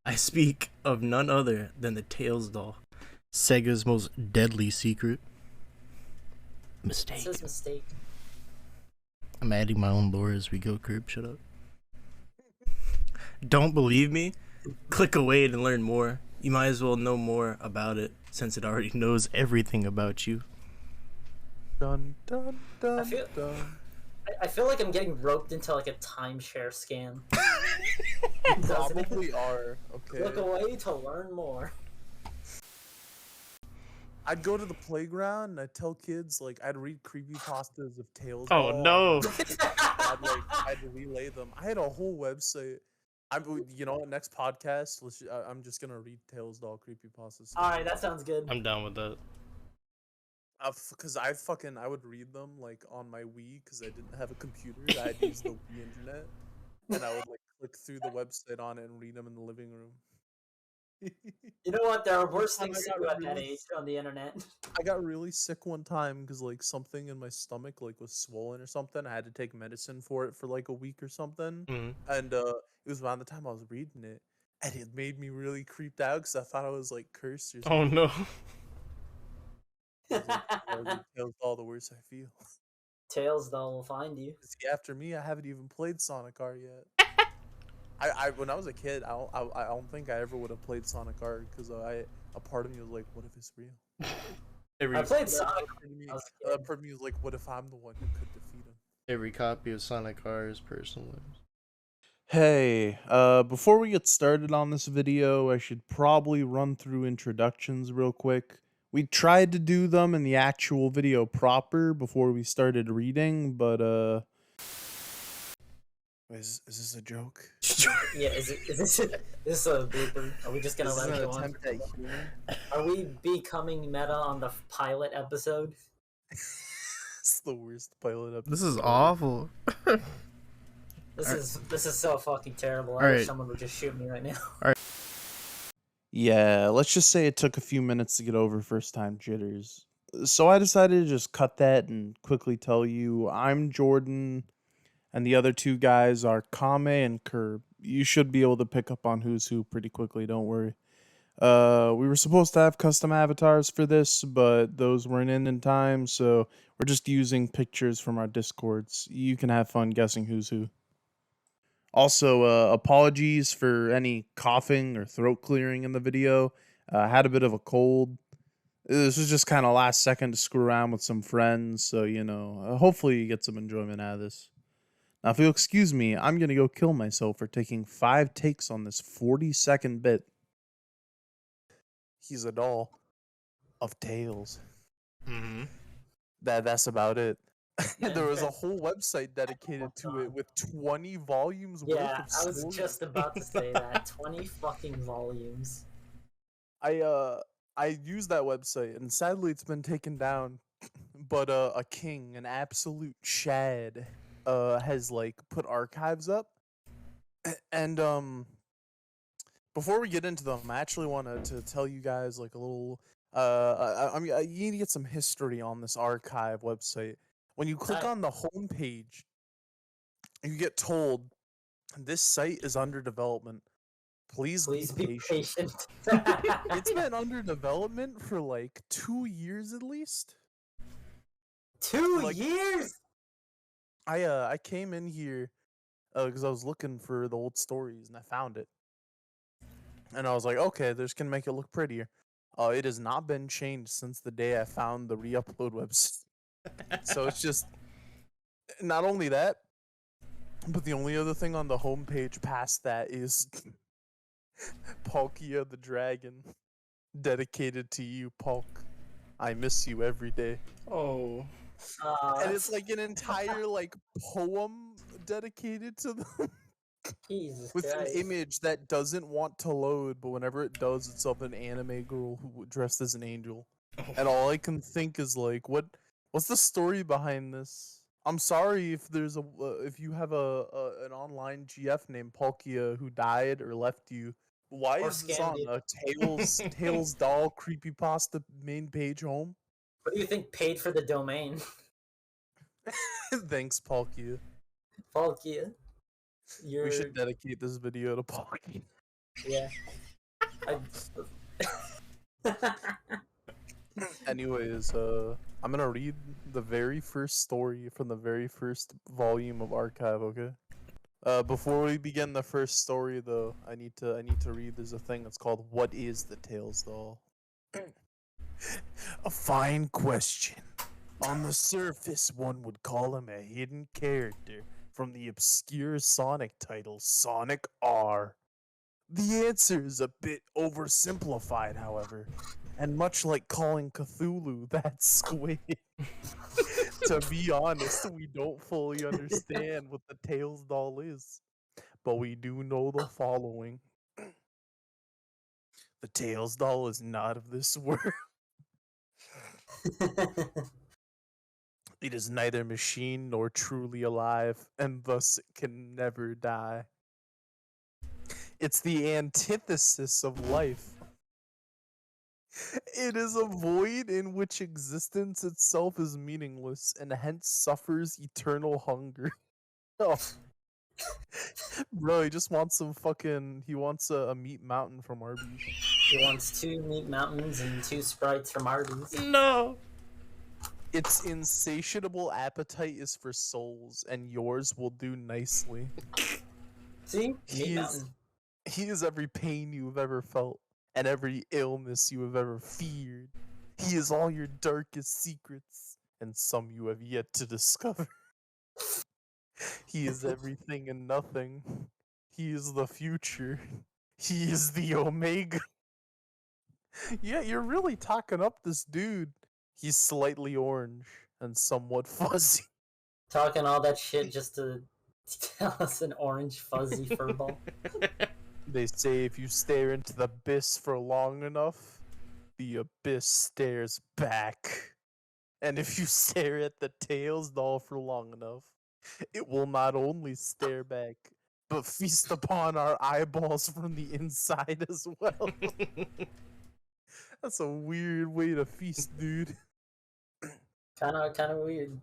I speak of none other than the Tails doll, Sega's most deadly secret. It Mistake. says mistake. I'm adding my own lore as we go, Curb. Shut up. Don't believe me? Click away to learn more. You might as well know more about it since it already knows everything about you. Dun dun I dun feel dun. I feel like I'm getting roped into like a timeshare scam. Doesn't it? Probably are. Look Okay. away to learn more. I'd go to the playground and I'd tell kids like I'd read creepypastas of Tales Oh Doll. no! I'd relay them. I had a whole website. Next podcast, I'm just gonna read Tales Doll creepypastas. All right, that sounds good. I'm down with that. Cause I would read them like on my Wii because I didn't have a computer. I'd use the Wii internet, and I would like click through the website on it and read them in the living room. You know what? There are worse One time things to do at that age on the internet. I got really sick one time because like something in my stomach like was swollen or something. I had to take medicine for it for like a week or something, Mhm. and it was around the time I was reading it, and it made me really creeped out because I thought I was like cursed or something. Oh no! I was like, "The more I read Tales All, the worse I feel." Tails though will find you. See, after me, I haven't even played Sonic R yet. I when I was a kid, I don't think I ever would have played Sonic R because a part of me was like, what if it's real? I played Sonic. Part of me, I was a kid. part of me was like, what if I'm the one who could defeat him? Every copy of Sonic R is personal. Hey, before we get started on this video, I should probably run through introductions real quick. We tried to do them in the actual video proper before we started reading, but is this a joke? Yeah, is this a blooper? Are we just gonna Is this let it an go on? attempt at humor? Are we becoming meta on the pilot episode? It's the worst pilot episode. This is ever. awful. This is so fucking terrible. I Alright. wish someone would just shoot me right now. Yeah, let's just say it took a few minutes to get over first time jitters. So I decided to just cut that and quickly tell you I'm Jordan, and the other two guys are Kame and Curb. You should be able to pick up on who's who pretty quickly, don't worry. We were supposed to have custom avatars for this, but those weren't in time, so we're just using pictures from our discords. You can have fun guessing who's who. Also, apologies for any coughing or throat clearing in the video. I had a bit of a cold. This was just kind of last second to screw around with some friends, so hopefully you get some enjoyment out of this. Now, if you'll excuse me, I'm gonna go kill myself for taking 5 takes on this 40-second bit. He's a doll of Tales. Mm-hmm. That's about it. There was a whole website dedicated to it with 20 volumes worth Yeah, of I was stories. just about to say that. 20 fucking volumes. I used that website and sadly it's been taken down. But a king, an absolute shad, has like put archives up. And before we get into them, I actually wanted to tell you guys like a little you need to get some history on this archive website. When you click on the home page, you get told this site is under development. Please be patient. It's been under development for like 2 years at least. 2 years? I came in here because I was looking for the old stories and I found it. And I was like, okay, they're just gonna make it look prettier. It has not been changed since the day I found the re-upload website. So it's just not only that, but the only other thing on the homepage past that is Palkia the dragon, dedicated to you, Palk. I miss you every day. Oh. And it's like an entire like poem dedicated to them. Jesus With Christ. an image that doesn't want to load, but whenever it does, it's of an anime girl who dressed as an angel. And all I can think is like, what's the story behind this? I'm sorry if there's if you have an online GF named Palkia who died or left you. Why Or is this scammed on you. a Tails doll creepypasta main page home? What do you think paid for the domain? Thanks, Palkia. Palkia. We should dedicate this video to Palkia. Yeah. Anyways, I'm gonna read the very first story from the very first volume of Archive, okay? Before we begin the first story though, I need to read, there's a thing that's called What is the Tails Doll? A fine question. On the surface, one would call him a hidden character from the obscure Sonic title Sonic R. The answer is a bit oversimplified, however, and much like calling Cthulhu that squid. To be honest, we don't fully understand what the Tails doll is, but we do know the following. The Tails doll is not of this world. It is neither machine nor truly alive, and thus it can never die. It's the antithesis of life. It is a void in which existence itself is meaningless and hence suffers eternal hunger. Oh. Bro, he just wants he wants a meat mountain from Arby's. He wants 2 meat mountains and 2 Sprites from Arby's. No. Its insatiable appetite is for souls, and yours will do nicely. See? Meat mountain. He is every pain you have ever felt, and every illness you have ever feared. He is all your darkest secrets, and some you have yet to discover. He is everything and nothing. He is the future. He is the Omega. Yeah, you're really talking up this dude. He's slightly orange and somewhat fuzzy. Talking all that shit just to tell us an orange fuzzy furball. They say if you stare into the abyss for long enough, the abyss stares back. And if you stare at the Tails doll for long enough, it will not only stare back, but feast upon our eyeballs from the inside as well. That's a weird way to feast, dude. Kind of weird.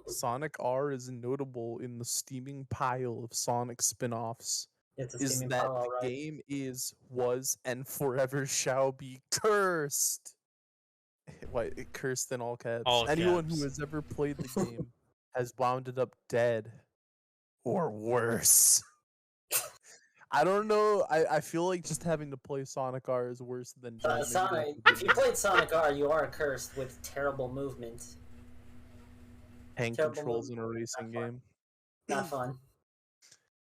Sonic R is notable in the steaming pile of Sonic spin-offs. It's a Is steaming that pile, all the right. game is, was, and forever shall be cursed. Why, cursed in all caps. All Anyone caps. who has ever played the game has wound up dead. Or worse. I don't know. I feel like just having to play Sonic R is worse than just Sonic, if you played Sonic R, you are cursed with terrible movement. hand terrible controls in a movement. racing Not fun. game. Not fun.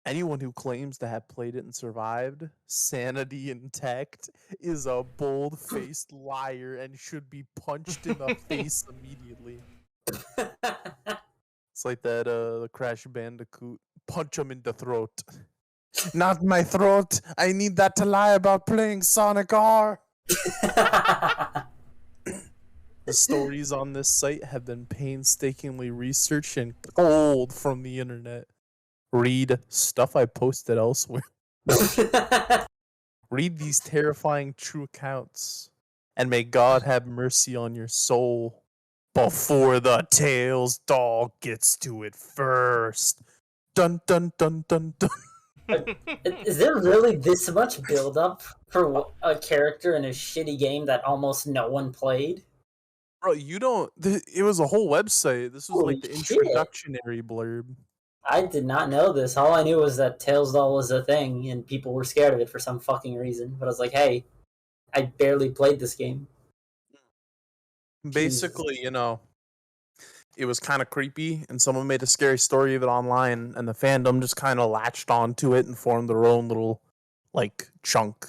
Anyone who claims to have played it and survived, sanity intact, is a bold-faced liar and should be punched in the face immediately. It's like that the Crash Bandicoot. Punch him in the throat. Not my throat. I need that to lie about playing Sonic R. The stories on this site have been painstakingly researched and culled from the internet. Read stuff I posted elsewhere. Read these terrifying true accounts, and may God have mercy on your soul before the Tails doll gets to it first. Dun dun dun dun dun. Is there really this much build-up for a character in a shitty game that almost no one played? Bro, you don't. It was a whole website. This was Holy like the shit. introductionary blurb. I did not know this. All I knew was that Tails doll was a thing and people were scared of it for some fucking reason. But I was like, hey, I barely played this game. Basically, you know, it was kind of creepy, and someone made a scary story of it online, and the fandom just kind of latched onto it and formed their own little, like, chunk.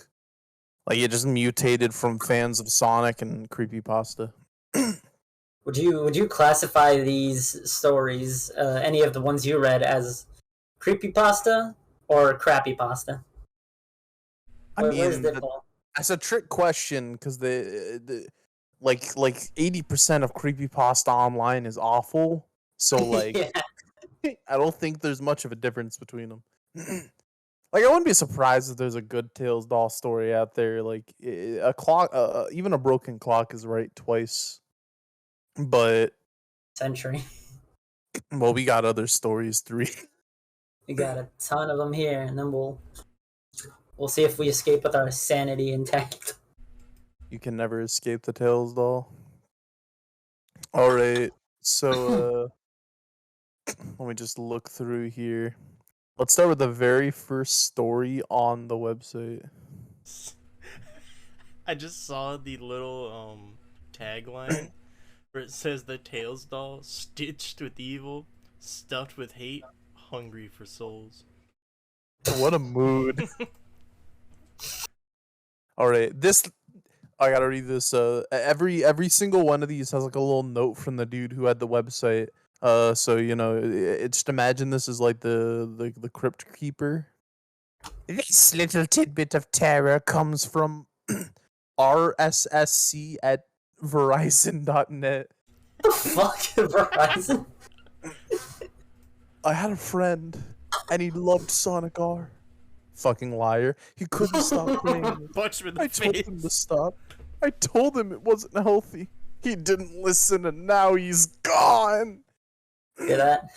Like, it just mutated from fans of Sonic and creepypasta. Would you classify these stories, any of the ones you read, as creepypasta or crappy pasta? I mean, that's a trick question because the like 80% of creepypasta online is awful. So like, Yeah. I don't think there's much of a difference between them. Like, I wouldn't be surprised if there's a good Tails doll story out there. Like, a clock, even a broken clock is right twice. But Century. well, we got other stories to read. We got a ton of them here, and then we'll We'll see if we escape with our sanity intact. You can never escape the Tails doll. All right, so let me just look through here. Let's start with the very first story on the website. I just saw the little tagline where it says the Tails doll, stitched with evil, stuffed with hate, hungry for souls. What a mood. All right, I gotta read this. Every single one of these has like a little note from the dude who had the website. So you know, just imagine this is like the crypt keeper. This little tidbit of terror comes from RSSC at Verizon.net. What the fuck, Verizon? I had a friend, and he loved Sonic R. Fucking liar. He couldn't stop playing it. Punch him in the I told face. him to stop. I told him it wasn't healthy. He didn't listen, and now he's gone. Hear that?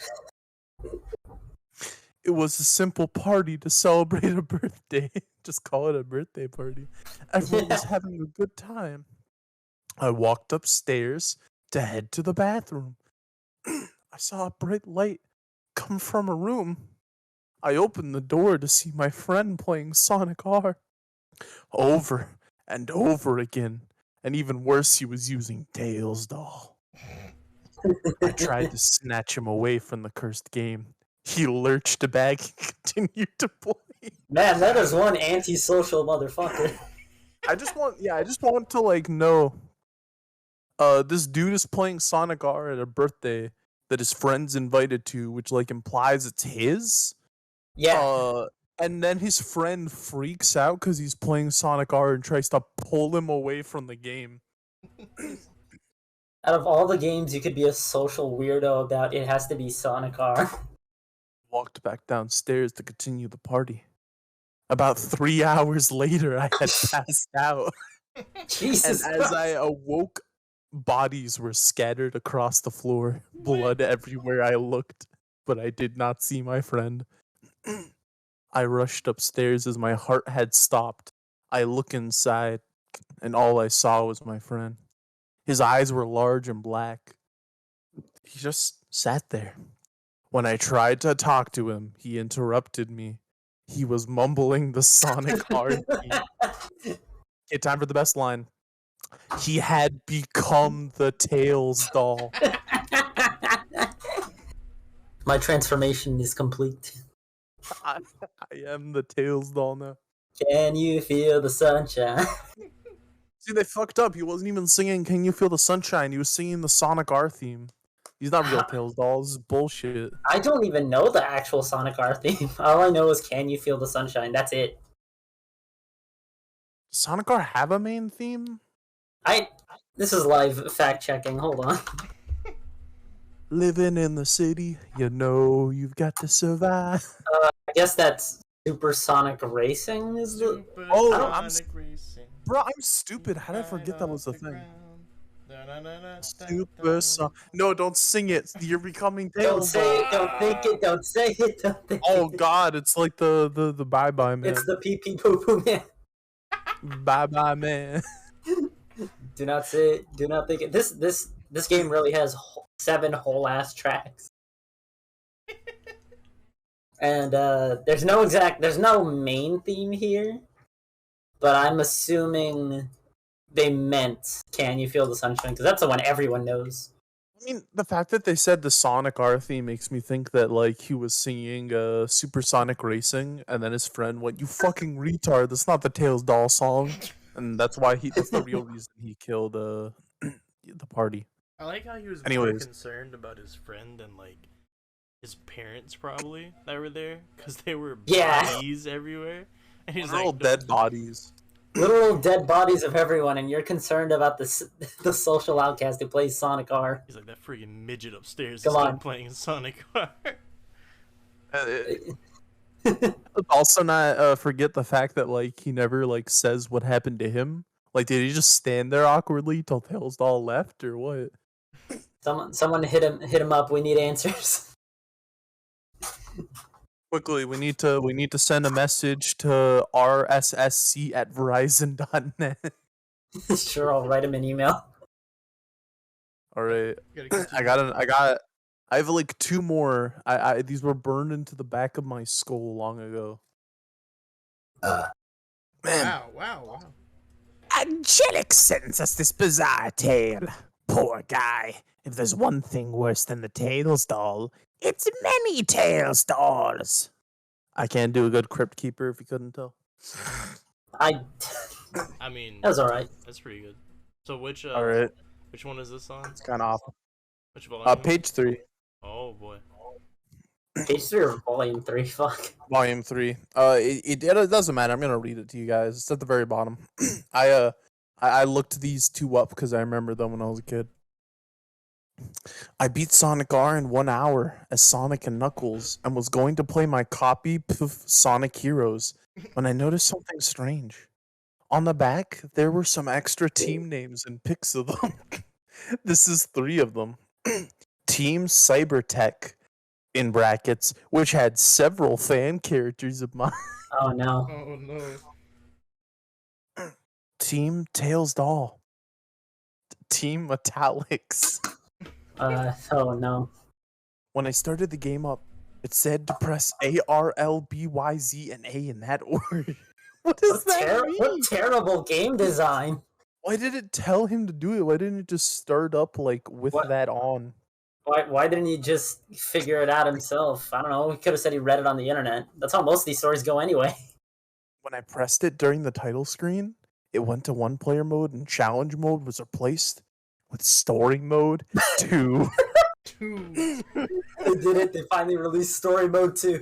It was a simple party to celebrate a birthday. Just call it a birthday party. Everyone was having a good time. I walked upstairs to head to the bathroom. I saw a bright light come from a room. I opened the door to see my friend playing Sonic R. Over and over again. And even worse, he was using Tails doll. I tried to snatch him away from the cursed game. He lurched back and continued to play. Man, that is one antisocial motherfucker. I just want to like know. This dude is playing Sonic R at a birthday that his friends invited to, which like implies it's his. Yeah. And then his friend freaks out because he's playing Sonic R and tries to pull him away from the game. Out of all the games you could be a social weirdo about, it has to be Sonic R. Walked back downstairs to continue the party. About 3 hours later, I had passed out. Jesus And as I awoke, bodies were scattered across the floor, blood everywhere I looked, but I did not see my friend. I rushed upstairs as my heart had stopped. I looked inside, and all I saw was my friend. His eyes were large and black. He just sat there. When I tried to talk to him, he interrupted me. He was mumbling the Sonic R theme. Okay, time for the best line. He had become the Tails doll. My transformation is complete. I am the Tails doll now. Can you feel the sunshine? See, they fucked up. He wasn't even singing Can You Feel the Sunshine? He was singing the Sonic R theme. He's not real Tails doll. This is bullshit. I don't even know the actual Sonic R theme. All I know is Can You Feel the Sunshine? That's it. Does Sonic R have a main theme? This is live fact checking. Hold on. Living in the city, you know you've got to survive. I guess that's Supersonic Racing is the. Oh, bro, I'm stupid. How did I forget that was the thing? No, don't sing it. You're becoming Don't Tails. say it. Don't think it. Don't say it. Don't think Oh it. God, it's like the bye bye man. It's the pee pee poo poo man. Bye bye man. Do not say it. Do not think it. This game really has 7 whole ass tracks. And there's no main theme here, but I'm assuming they meant Can You Feel the Sunshine? Because that's the one everyone knows. I mean, the fact that they said the Sonic R theme makes me think that like he was singing Supersonic Racing, and then his friend went, "You fucking retard! That's not the Tails doll song," and that's the real reason he killed the party. I like how he was more Anyways. concerned about his friend than like his parents probably that were there because they were Yeah. bodies everywhere. And he's Literal like, dead bodies. Literal dead bodies of everyone, and you're concerned about the social outcast who plays Sonic R. He's like, that freaking midget upstairs Come is still on. playing Sonic R. Also, not forget the fact that like he never like says what happened to him. Like, did he just stand there awkwardly till Tails doll left, or what? Someone hit him up. We need answers. Quickly, we need to send a message to rssc@verizon.net. Sure, I'll write him an email. All right, Gotta continue. I have like 2 more. These were burned into the back of my skull long ago. Man, Wow. Angelic sends us this bizarre tale. Poor guy. If there's one thing worse than the Tails doll, it's many Tails dolls. I can't do a good Crypt Keeper if you couldn't tell. I mean, that was alright. that's pretty good. So which All right, which one is this on? it's kind of awful. Which volume? Page 3, Oh boy. Page 3 or volume 3, fuck. volume 3. It doesn't matter. I'm gonna read it to you guys. It's at the very bottom. I looked these 2 up because I remember them when I was a kid. I beat Sonic R in 1 hour as Sonic and Knuckles and was going to play my copy of Sonic Heroes when I noticed something strange. On the back, there were some extra team names and pics of them. This is 3 of them. Team Cybertech, in brackets, which had several fan characters of mine. Oh no. Oh no. Team Tails Doll. Team Metallics. Oh no. When I started the game up, it said to press A, R, L, B, Y, Z, and A in that order. What does that mean? What terrible game design. Why did it tell him to do it? Why didn't it just start up like with What? that on? Why didn't he just figure it out himself? I don't know. He could have said he read it on the internet. That's how most of these stories go anyway. When I pressed it during the title screen, it went to 1-player mode and challenge mode was replaced with story mode 2. They did it. They finally released story mode 2.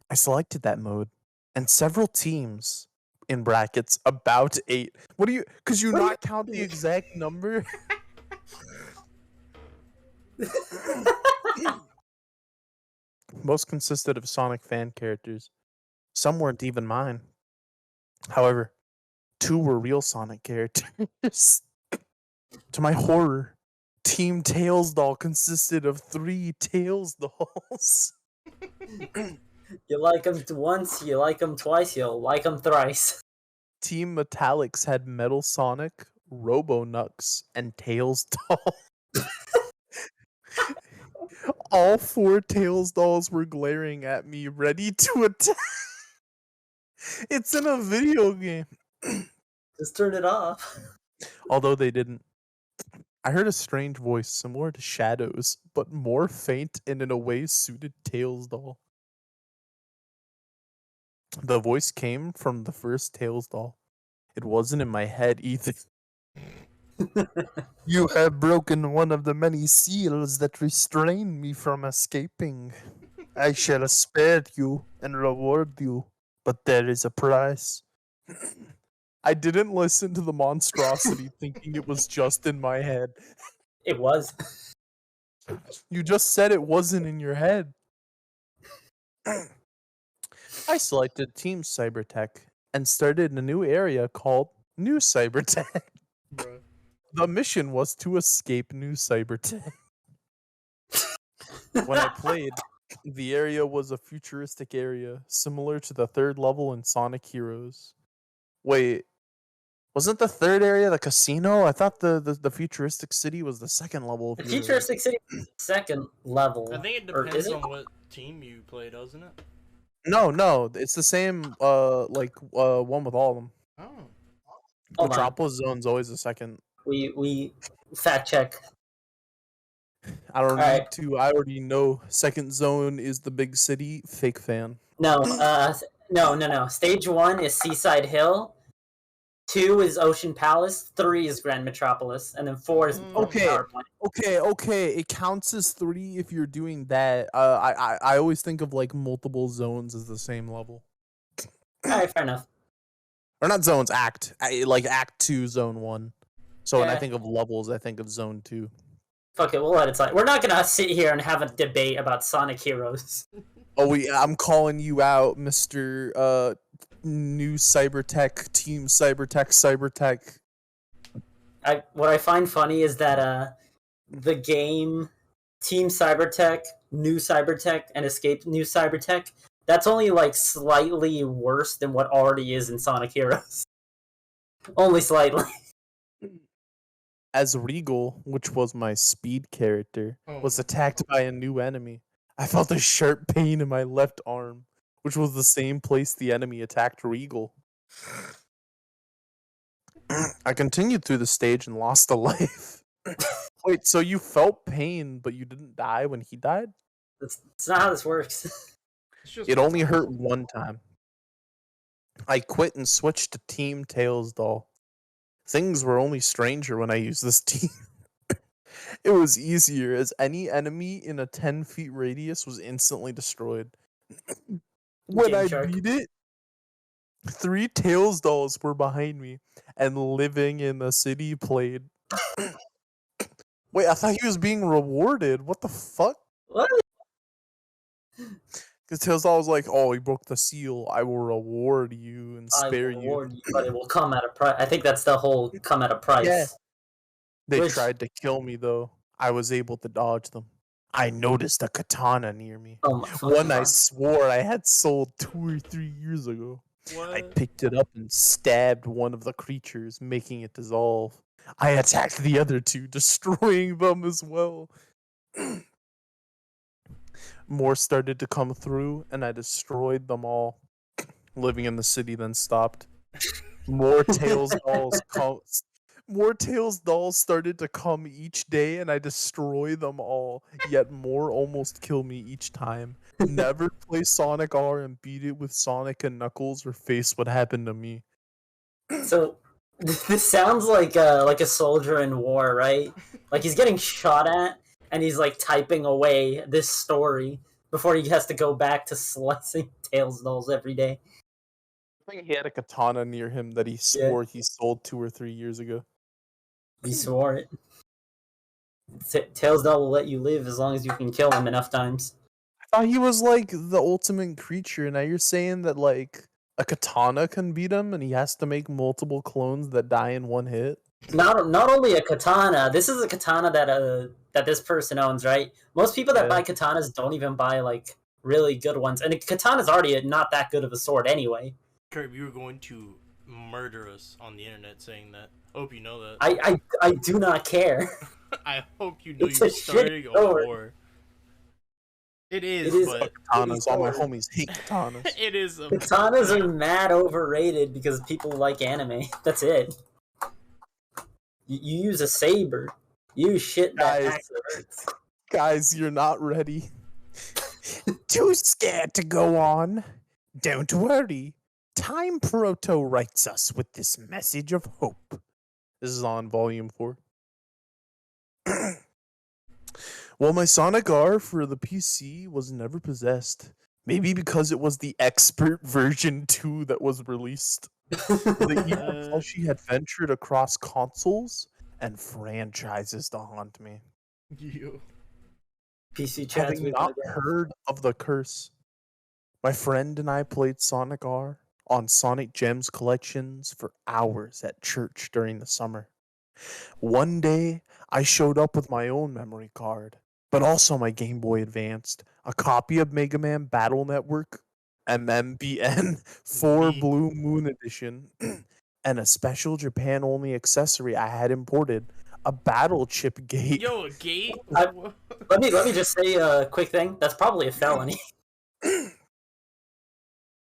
I selected that mode, and several teams, in brackets, about 8. What do you... Could you not count the exact number? Most consisted of Sonic fan characters. Some weren't even mine. However, 2 were real Sonic characters. To my horror, Team Tails Doll consisted of 3 Tails dolls. You like them once, you like them twice, you'll like them thrice. Team Metallics had Metal Sonic, Robo-Nux, and Tails Doll. All 4 Tails dolls were glaring at me, ready to attack. It's in a video game. Just turn it off. Although they didn't. I heard a strange voice similar to Shadow's, but more faint and in a way suited Tails doll. The voice came from the first Tails doll. It wasn't in my head either. You have broken one of the many seals that restrain me from escaping. I shall spare you and reward you, but there is a price. I didn't listen to the monstrosity thinking it was just in my head. It was. You just said it wasn't in your head. I selected Team Cybertech and started in a new area called New Cybertech. Bruh. The mission was to escape New Cybertech. When I played, the area was a futuristic area, similar to the 3rd level in Sonic Heroes. Wait, wasn't the 3rd area the casino? I thought the futuristic city was the 2nd level of The Heroes. futuristic city is the 2nd level. I think it Or depends is it? on what team you play, doesn't it? No, it's the same one with all of them. Oh. Hold on. Metropolis Zone's always the 2nd. We fact check. I don't need Alright. to. I already know 2nd zone is the big city. Fake fan. No, no. Stage 1 is Seaside Hill. 2 is Ocean Palace. 3 is Grand Metropolis, and then 4 is Okay. Power Plant. Okay. It counts as 3 if you're doing that. I always think of like multiple zones as the same level. Alright, fair enough. Or not zones, like Act 2, Zone 1. So when I Yeah. think of levels, I think of Zone 2. Fuck it, we'll let it slide. We're not gonna sit here and have a debate about Sonic Heroes. Oh, I'm calling you out, Mr. New Cybertech, Team Cybertech. What I find funny is that the game Team Cybertech New Cybertech and Escape New Cybertech, that's only like slightly worse than what already is in Sonic Heroes. Only slightly. As Regal, which was my speed character, was attacked by a new enemy, I felt a sharp pain in my left arm, which was the same place the enemy attacked Regal. I continued through the stage and lost a life. Wait, so you felt pain, but you didn't die when he died? That's not how this works. It only hurt one time. I quit and switched to Team Tails Doll. Things were only stranger when I used this team. It was easier, as any enemy in a 10 feet radius was instantly destroyed. When Game I Shark. beat it, 3 Tails dolls were behind me, and Living in the City played. Wait, I thought he was being rewarded. What the fuck? What? Because Tails doll was like, oh, he broke the seal. I will reward you and I spare will you. reward you, but it will come at a price. I think that's the whole come at a price. Yeah. They Which- tried to kill me, though. I was able to dodge them. I noticed a katana near me. Oh my One I God. swore I had sold 2 or 3 years ago. What? I picked it up and stabbed one of the creatures, making it dissolve. I attacked the other 2, destroying them as well. More started to come through, and I destroyed them all. Living in the City then stopped. More Tails dolls started to come each day, and I destroy them all. Yet more almost kill me each time. Never play Sonic R and beat it with Sonic and Knuckles, or face what happened to me. So this sounds like a soldier in war, right? Like he's getting shot at, and he's like typing away this story before he has to go back to slicing Tails dolls every day. I think he had a katana near him that he swore he sold 2 or 3 years ago. He swore it. Tails doll will let you live as long as you can kill him enough times. I thought he was like the ultimate creature. Now you're saying that like a katana can beat him, and he has to make multiple clones that die in one hit. Not only a katana. This is a katana that this person owns, right? Most people that Yeah. buy katanas don't even buy like really good ones, and a katana's already not that good of a sword anyway. Kurt, you were going to murder us on the internet saying that. Hope you know that. I do not care. I hope you know It's you're a shit starting a sword. war. It is, It is but Katanas, all my sword. homies hate katanas. it is. Katanas are mad overrated because people like anime. That's it. You use a saber. You use shit that Guys. actually hurts. Guys, you're not ready. Too scared to go on? Don't worry. Time Proto writes us with this message of hope. This is on volume 4. Well, my Sonic R for the PC was never possessed. Maybe because it was the expert version 2 that was released. The evil Plushie had ventured across consoles and franchises to haunt me. You. PC chats Having with not heard of the curse, my friend and I played Sonic R on Sonic Gems collections for hours at church during the summer. One day, I showed up with my own memory card, but also my Game Boy Advanced, a copy of Mega Man Battle Network, MMBN 4 Me. Blue Moon Edition, and a special Japan-only accessory I had imported, a Battle Chip Gate. Yo, a gate? Let me just say a quick thing. That's probably a felony.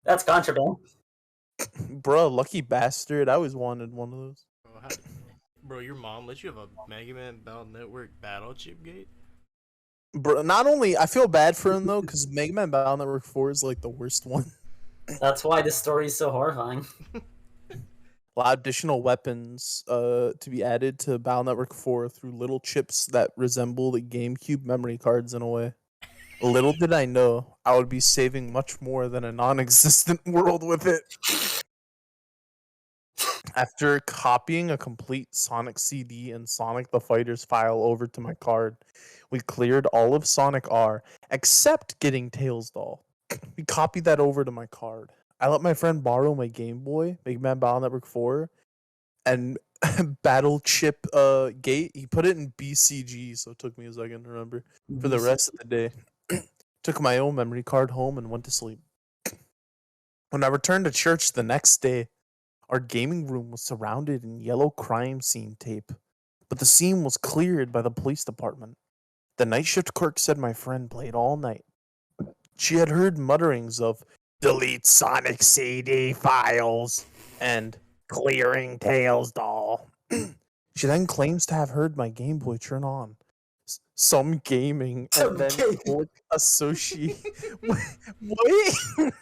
That's contraband. Bruh, lucky bastard. I always wanted one of those. Bro, your mom let you have a Mega Man Battle Network battle chip gate? Bro, not only I feel bad for him though, because Mega Man Battle Network 4 is like the worst one. That's why this story is so horrifying. A lot of additional weapons to be added to Battle Network 4 through little chips that resemble the GameCube memory cards in a way. Little did I know I would be saving much more than a non-existent world with it. After copying a complete Sonic CD and Sonic the Fighters file over to my card, we cleared all of Sonic R except getting Tails Doll. We copied that over to my card. I let my friend borrow my Game Boy, Mega Man Battle Network 4, and Battle Chip Gate. He put it in BCG, so it took me a second to remember, for the rest of the day. took my own memory card home, and went to sleep. When I returned to church the next day, our gaming room was surrounded in yellow crime scene tape, but the scene was cleared by the police department. The night shift clerk said my friend played all night. She had heard mutterings of delete Sonic CD files and clearing Tails doll. She then claims to have heard my Game Boy turn on some gaming Some and then gaming. click associate. Wait.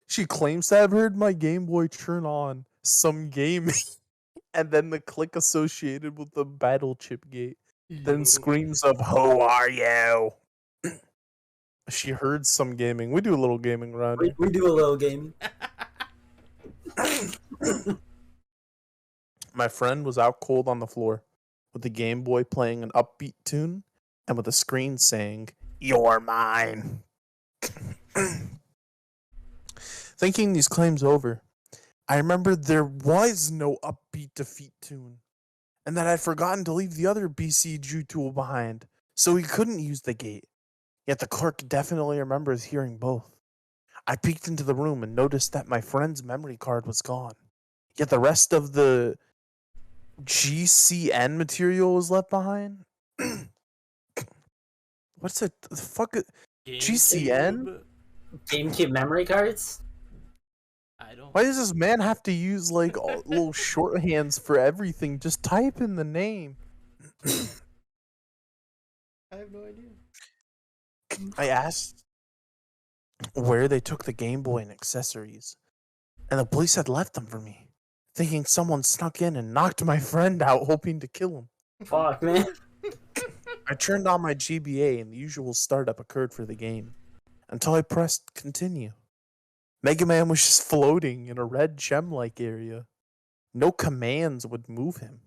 She claims to have heard my Game Boy turn on some gaming and then the click associated with the battle chip gate. Then screams of "Who are you?" She heard some gaming. We do a little gaming around here. We do a little gaming. My friend was out cold on the floor with the Game Boy playing an upbeat tune and with a screen saying, "You're mine." Thinking these claims over, I remembered there was no upbeat defeat tune and that I'd forgotten to leave the other BCG tool behind, so he couldn't use the gate. Yet the clerk definitely remembers hearing both. I peeked into the room and noticed that my friend's memory card was gone. Yet the rest of the GCN material was left behind. What's it? The fuck? GCN? GameCube memory cards? I don't. Why does this man have to use like little shorthands for everything? Just type in the name. I have no idea. I asked where they took the Game Boy and accessories, and the police had left them for me, thinking someone snuck in and knocked my friend out, hoping to kill him. Fuck, man. I turned on my GBA and the usual startup occurred for the game, until I pressed continue. Mega Man was just floating in a red gem-like area. No commands would move him.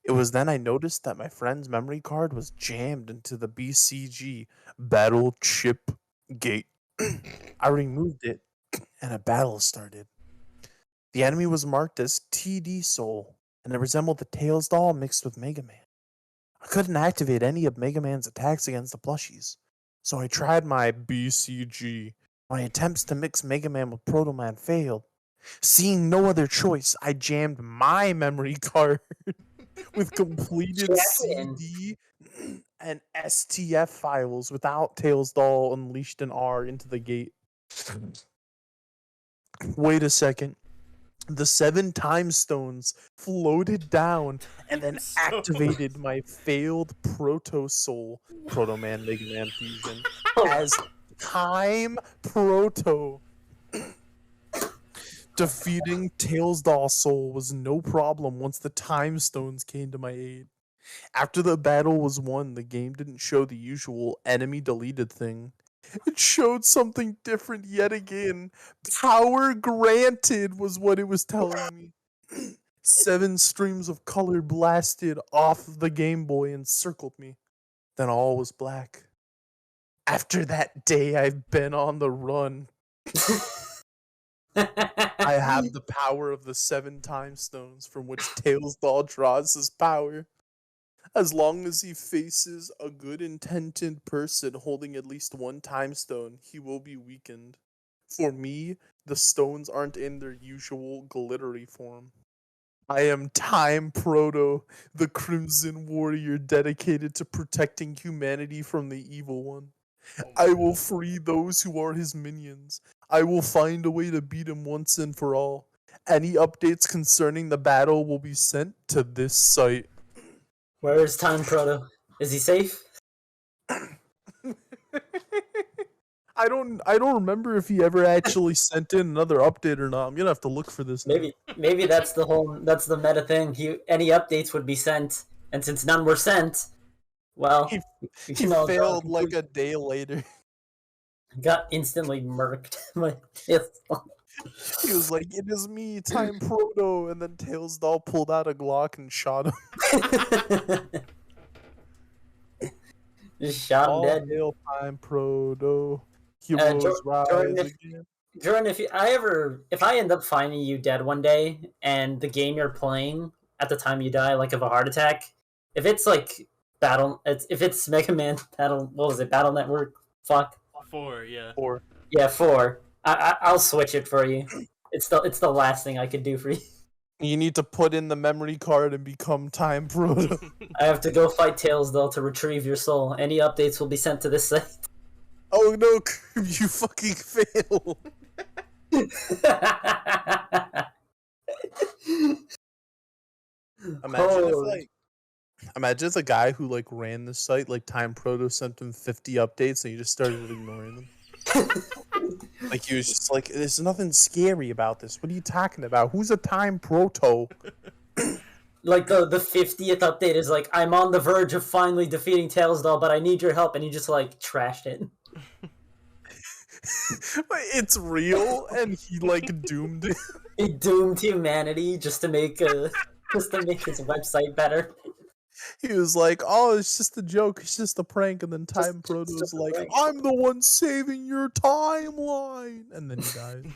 It was then I noticed that my friend's memory card was jammed into the BCG battle chip gate. I removed it, and a battle started. The enemy was marked as TD Soul, and it resembled the Tails doll mixed with Mega Man. I couldn't activate any of Mega Man's attacks against the plushies, so I tried my BCG. My attempts to mix Mega Man with Proto Man failed. Seeing no other choice, I jammed my memory card with completed CD and STF files without Tails doll unleashed an R into the gate. Wait a second. The 7 time stones floated down and then activated my failed Proto Soul Proto Man Mega Man fusion as Time Proto. Defeating Tails Doll Soul was no problem once the time stones came to my aid. After the battle was won, the game didn't show the usual enemy deleted thing. It showed something different yet again. Power granted was what it was telling me. 7 streams of color blasted off the Game Boy and circled me. Then all was black. After that day, I've been on the run. I have the power of the 7 time stones from which Tails Doll draws his power. As long as he faces a good intentioned person holding at least 1 time stone, he will be weakened. For me, the stones aren't in their usual glittery form. I am Time Proto, the Crimson Warrior dedicated to protecting humanity from the evil one. I will free those who are his minions. I will find a way to beat him once and for all. Any updates concerning the battle will be sent to this site. Where is Time Proto? Is he safe? I don't remember if he ever actually sent in another update or not. I'm gonna have to look for this. Maybe that's the meta thing. Any updates would be sent, and since none were sent, well, he failed like a day later. Got instantly murked. He was like, "It is me, Time Proto," and then Tails Doll pulled out a Glock and shot him. Just shot him dead. Hail Time Proto. Heroes rise again. Jordan, if I end up finding you dead one day, and the game you're playing at the time you die, like of a heart attack, if it's like If it's Mega Man Battle, what was it? Battle Network. Fuck. 4, yeah. Or Yeah, 4. I'll switch it for you. It's the last thing I could do for you. you need to put in the memory card and become Time Proto. I have to go fight Tails though to retrieve your soul. Any updates will be sent to this site. Oh no, you fucking fail. Imagine if a guy who like ran the site, like Time Proto, sent him 50 updates and he just started ignoring them. Like he was just like, there's nothing scary about this. What are you talking about? Who's a Time Proto? Like the 50th update is like, I'm on the verge of finally defeating Tails doll, but I need your help, and you just like trashed it. It's real, and he like doomed it. He doomed humanity just to make his website better. He was like, "Oh, it's just a joke. It's just a prank." And then Time Proto was like, prank. "I'm the one saving your timeline," and then he died.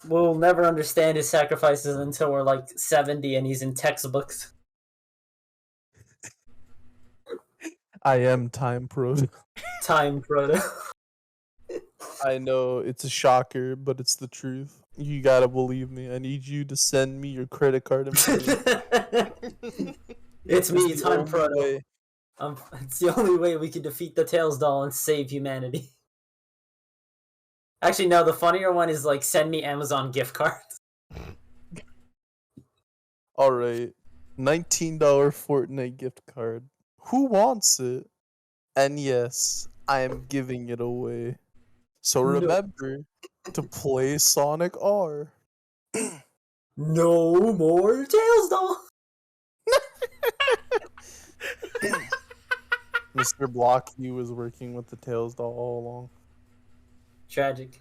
We'll never understand his sacrifices until we're like 70 and he's in textbooks. I am Time Proto. Time Proto. I know it's a shocker, but it's the truth. You gotta believe me. I need you to send me your credit card information. It's me, the Time only Proto. way. It's the only way we can defeat the Tails doll and save humanity. Actually, no, the funnier one is like, send me Amazon gift cards. Alright. $19 Fortnite gift card. Who wants it? And yes, I am giving it away. So No. remember to play Sonic R. No more Tails doll. Mr. Blocky was working with the Tails doll all along. Tragic.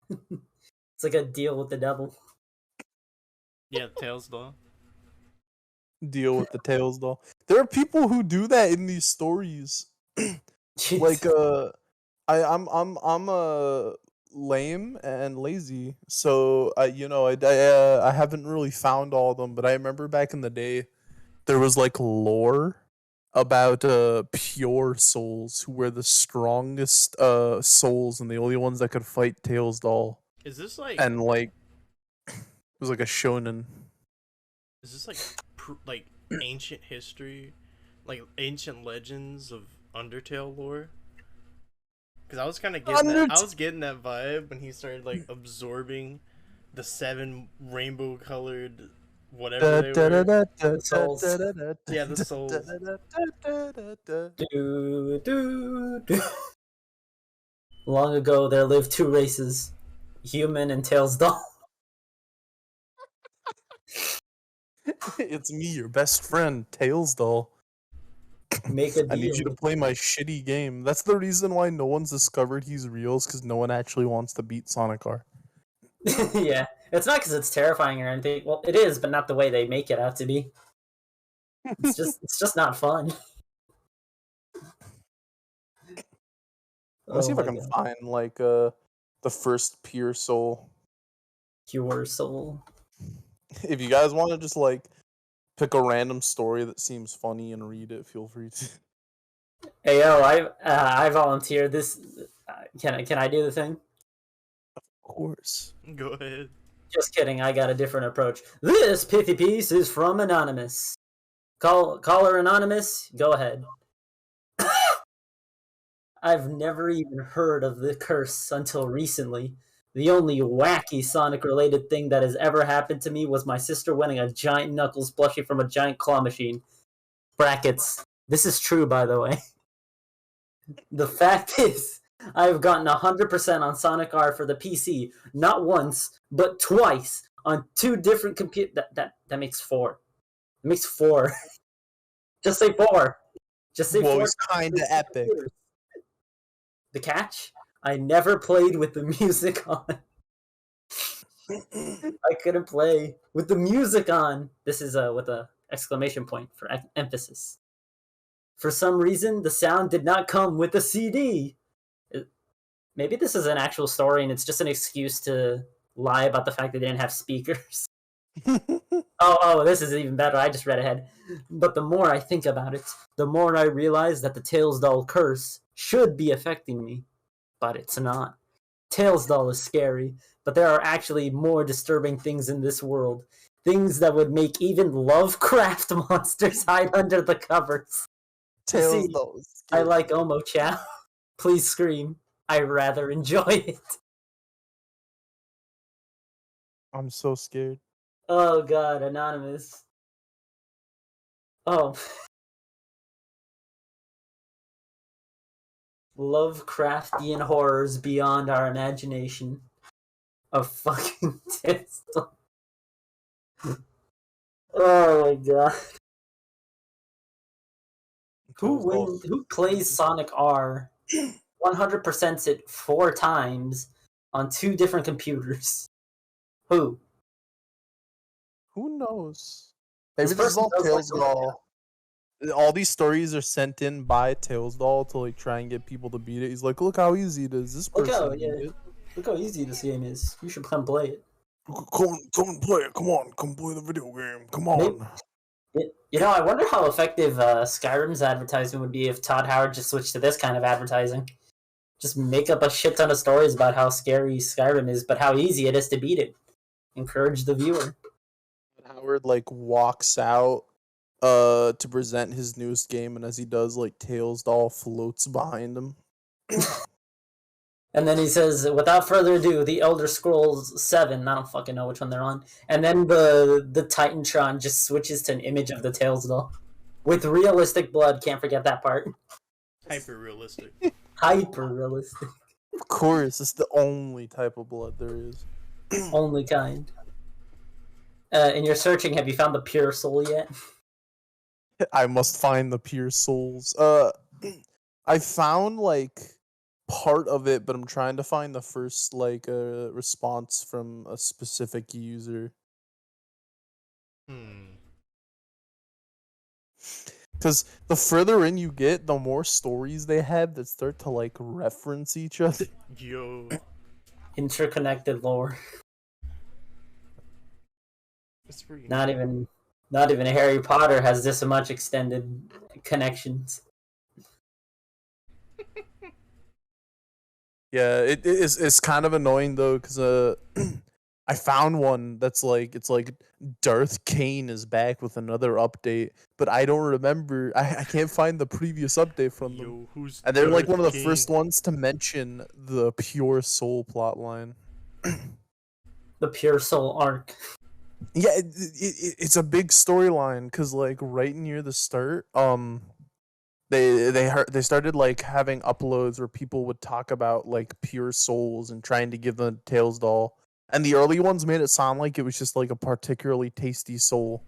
It's like a deal with the devil. Yeah, Tails doll. Deal with the Tails doll. There are people who do that in these stories. Jeez. Like I'm lame and lazy, so I haven't really found all of them, but I remember back in the day there was like lore about pure souls who were the strongest souls and the only ones that could fight Tails doll. Is this like And like it was like a shonen. Is this like ancient history, like ancient legends of Undertale lore? Because I was kind of getting that vibe when he started like absorbing the 7 rainbow-colored whatever they were. The souls. Yeah, the souls. Do. Long ago, there lived 2 races, human and Tails doll. It's me, your best friend, Tails doll. Make a deal. I need you to play my shitty game. That's the reason why no one's discovered he's real, is because no one actually wants to beat Sonic R. Yeah, it's not because it's terrifying or anything. Well, it is, but not the way they make it out to be. It's just not fun. Let's see if I can find like the first pure soul. Pure soul. If you guys want to just like pick a random story that seems funny and read it, feel free to. Hey yo, I volunteer this. Can I do the thing? Of course. Go ahead. Just kidding. I got a different approach. This pithy piece is from Anonymous. Caller Anonymous. Go ahead. I've never even heard of the curse until recently. The only wacky Sonic-related thing that has ever happened to me was my sister winning a giant Knuckles plushie from a giant claw machine. Brackets. This is true, by the way. The fact is, I've gotten 100% on Sonic R for the PC, not once, but twice, on 2 different computers. That makes 4. It makes 4. Just say 4. Just say 4. Well, it's kinda epic. The catch? I never played with the music on. I couldn't play with the music on. This is with a exclamation point for emphasis. For some reason, the sound did not come with the CD. Maybe this is an actual story and it's just an excuse to lie about the fact that they didn't have speakers. Oh, this is even better. I just read ahead. But the more I think about it, the more I realize that the Tails doll curse should be affecting me. But it's not. Tails doll is scary, but there are actually more disturbing things in this world. Things that would make even Lovecraft monsters hide under the covers. Tails See, doll. I like Omo Chow. Please scream. I rather enjoy it. I'm so scared. Oh god, Anonymous. Oh. Lovecraftian horrors beyond our imagination. A fucking pistol. Oh my god. Who plays Sonic R 100%s it 4 times on 2 different computers? Who? Who knows? Maybe This this is person all does Tails like doll. All these stories are sent in by Tails doll to like try and get people to beat it. He's like, look how easy it is. This person beat it. Look how easy this game is. You should come play it. Come and play it. Come on, come play the video game. Come Maybe, on. you know, I wonder how effective Skyrim's advertisement would be if Todd Howard just switched to this kind of advertising. Just make up a shit ton of stories about how scary Skyrim is, but how easy it is to beat it. Encourage the viewer. Howard like walks out to present his newest game, and as he does, like Tails doll floats behind him. And then he says, without further ado, the Elder Scrolls 7, I don't fucking know which one they're on. And then the Titantron just switches to an image of the Tails doll. With realistic blood, can't forget that part. Hyper realistic. Hyper realistic. Of course, it's the only type of blood there is. Only kind. In your searching, have you found the pure soul yet? I must find the pure souls. I found like part of it, but I'm trying to find the first like response from a specific user. Because the further in you get, the more stories they have that start to like reference each other. Yo. Interconnected lore. It's pretty Not even Harry Potter has this much extended connections. Yeah, it's kind of annoying though, because I found one that's like it's like Darth Kane is back with another update, but I don't remember. I can't find the previous update from them. Who's And they're like Darth one of the Kane? first ones to mention the pure soul plotline. The pure soul arc. Yeah, it's a big storyline because like right near the start, they started like having uploads where people would talk about like pure souls and trying to give the Tails doll, and the early ones made it sound like it was just like a particularly tasty soul,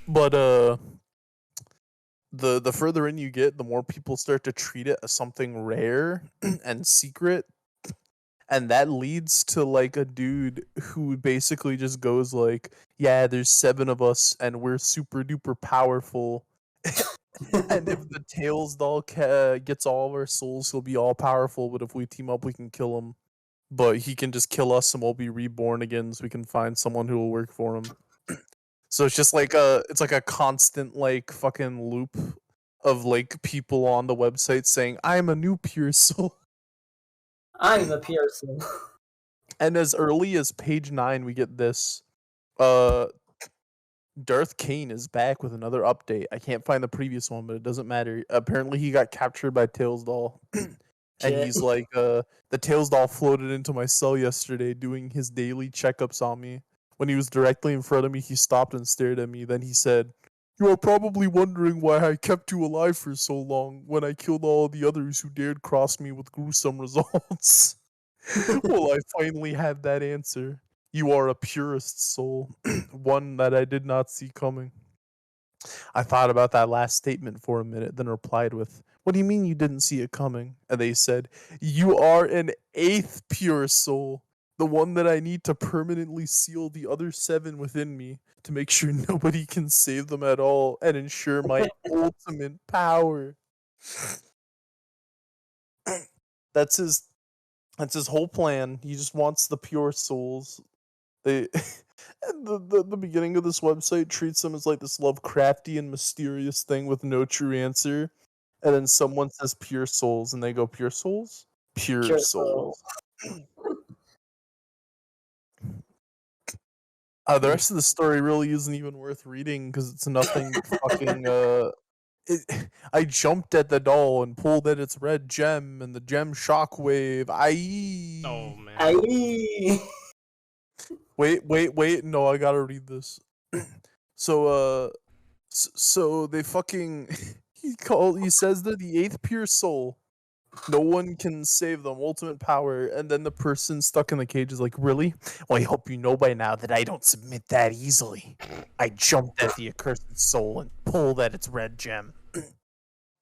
but the further in you get, the more people start to treat it as something rare and secret. And that leads to like a dude who basically just goes like, yeah, there's 7 of us and we're super duper powerful. And if the Tails doll gets all of our souls, he'll be all powerful. But if we team up, we can kill him. But he can just kill us and we'll be reborn again, so we can find someone who will work for him. So it's just like a constant like fucking loop of like people on the website saying, I'm a new pure soul. I'm a pure soul. And as early as page 9, we get this. Darth Kane is back with another update. I can't find the previous one, but it doesn't matter. Apparently, he got captured by Tails doll. And he's like, the Tails doll floated into my cell yesterday doing his daily checkups on me. When he was directly in front of me, he stopped and stared at me. Then he said, you are probably wondering why I kept you alive for so long when I killed all the others who dared cross me with gruesome results. Well, I finally had that answer. You are a purist soul, one that I did not see coming. I thought about that last statement for a minute, then replied with, what do you mean you didn't see it coming? And they said, you are an 8th pure soul, the one that I need to permanently seal the other 7 within me to make sure nobody can save them at all and ensure my ultimate power. That's his whole plan. He just wants the pure souls. And the beginning of this website treats them as like this Lovecrafty and mysterious thing with no true answer. And then someone says pure souls, and they go, pure souls? Pure souls. The rest of the story really isn't even worth reading because it's nothing fucking. I jumped at the doll and pulled at its red gem, and the gem shockwave. Oh man. Aye. Wait. No, I gotta read this. So they fucking. He says they're the 8th pure soul. No one can save them. Ultimate power. And then the person stuck in the cage is like, really? Well, I hope you know by now that I don't submit that easily. I jumped at the accursed soul and pulled at its red gem.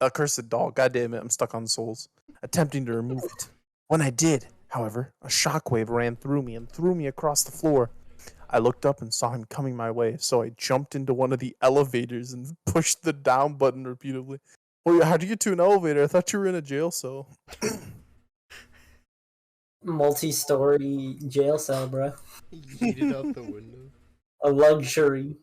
Accursed doll. God damn it, I'm stuck on souls. Attempting to remove it. When I did, however, a shockwave ran through me and threw me across the floor. I looked up and saw him coming my way, so I jumped into one of the elevators and pushed the down button repeatedly. Well, how'd you get to an elevator? I thought you were in a jail cell. Multi-story jail cell, bro. Yeeted out the window. A luxury.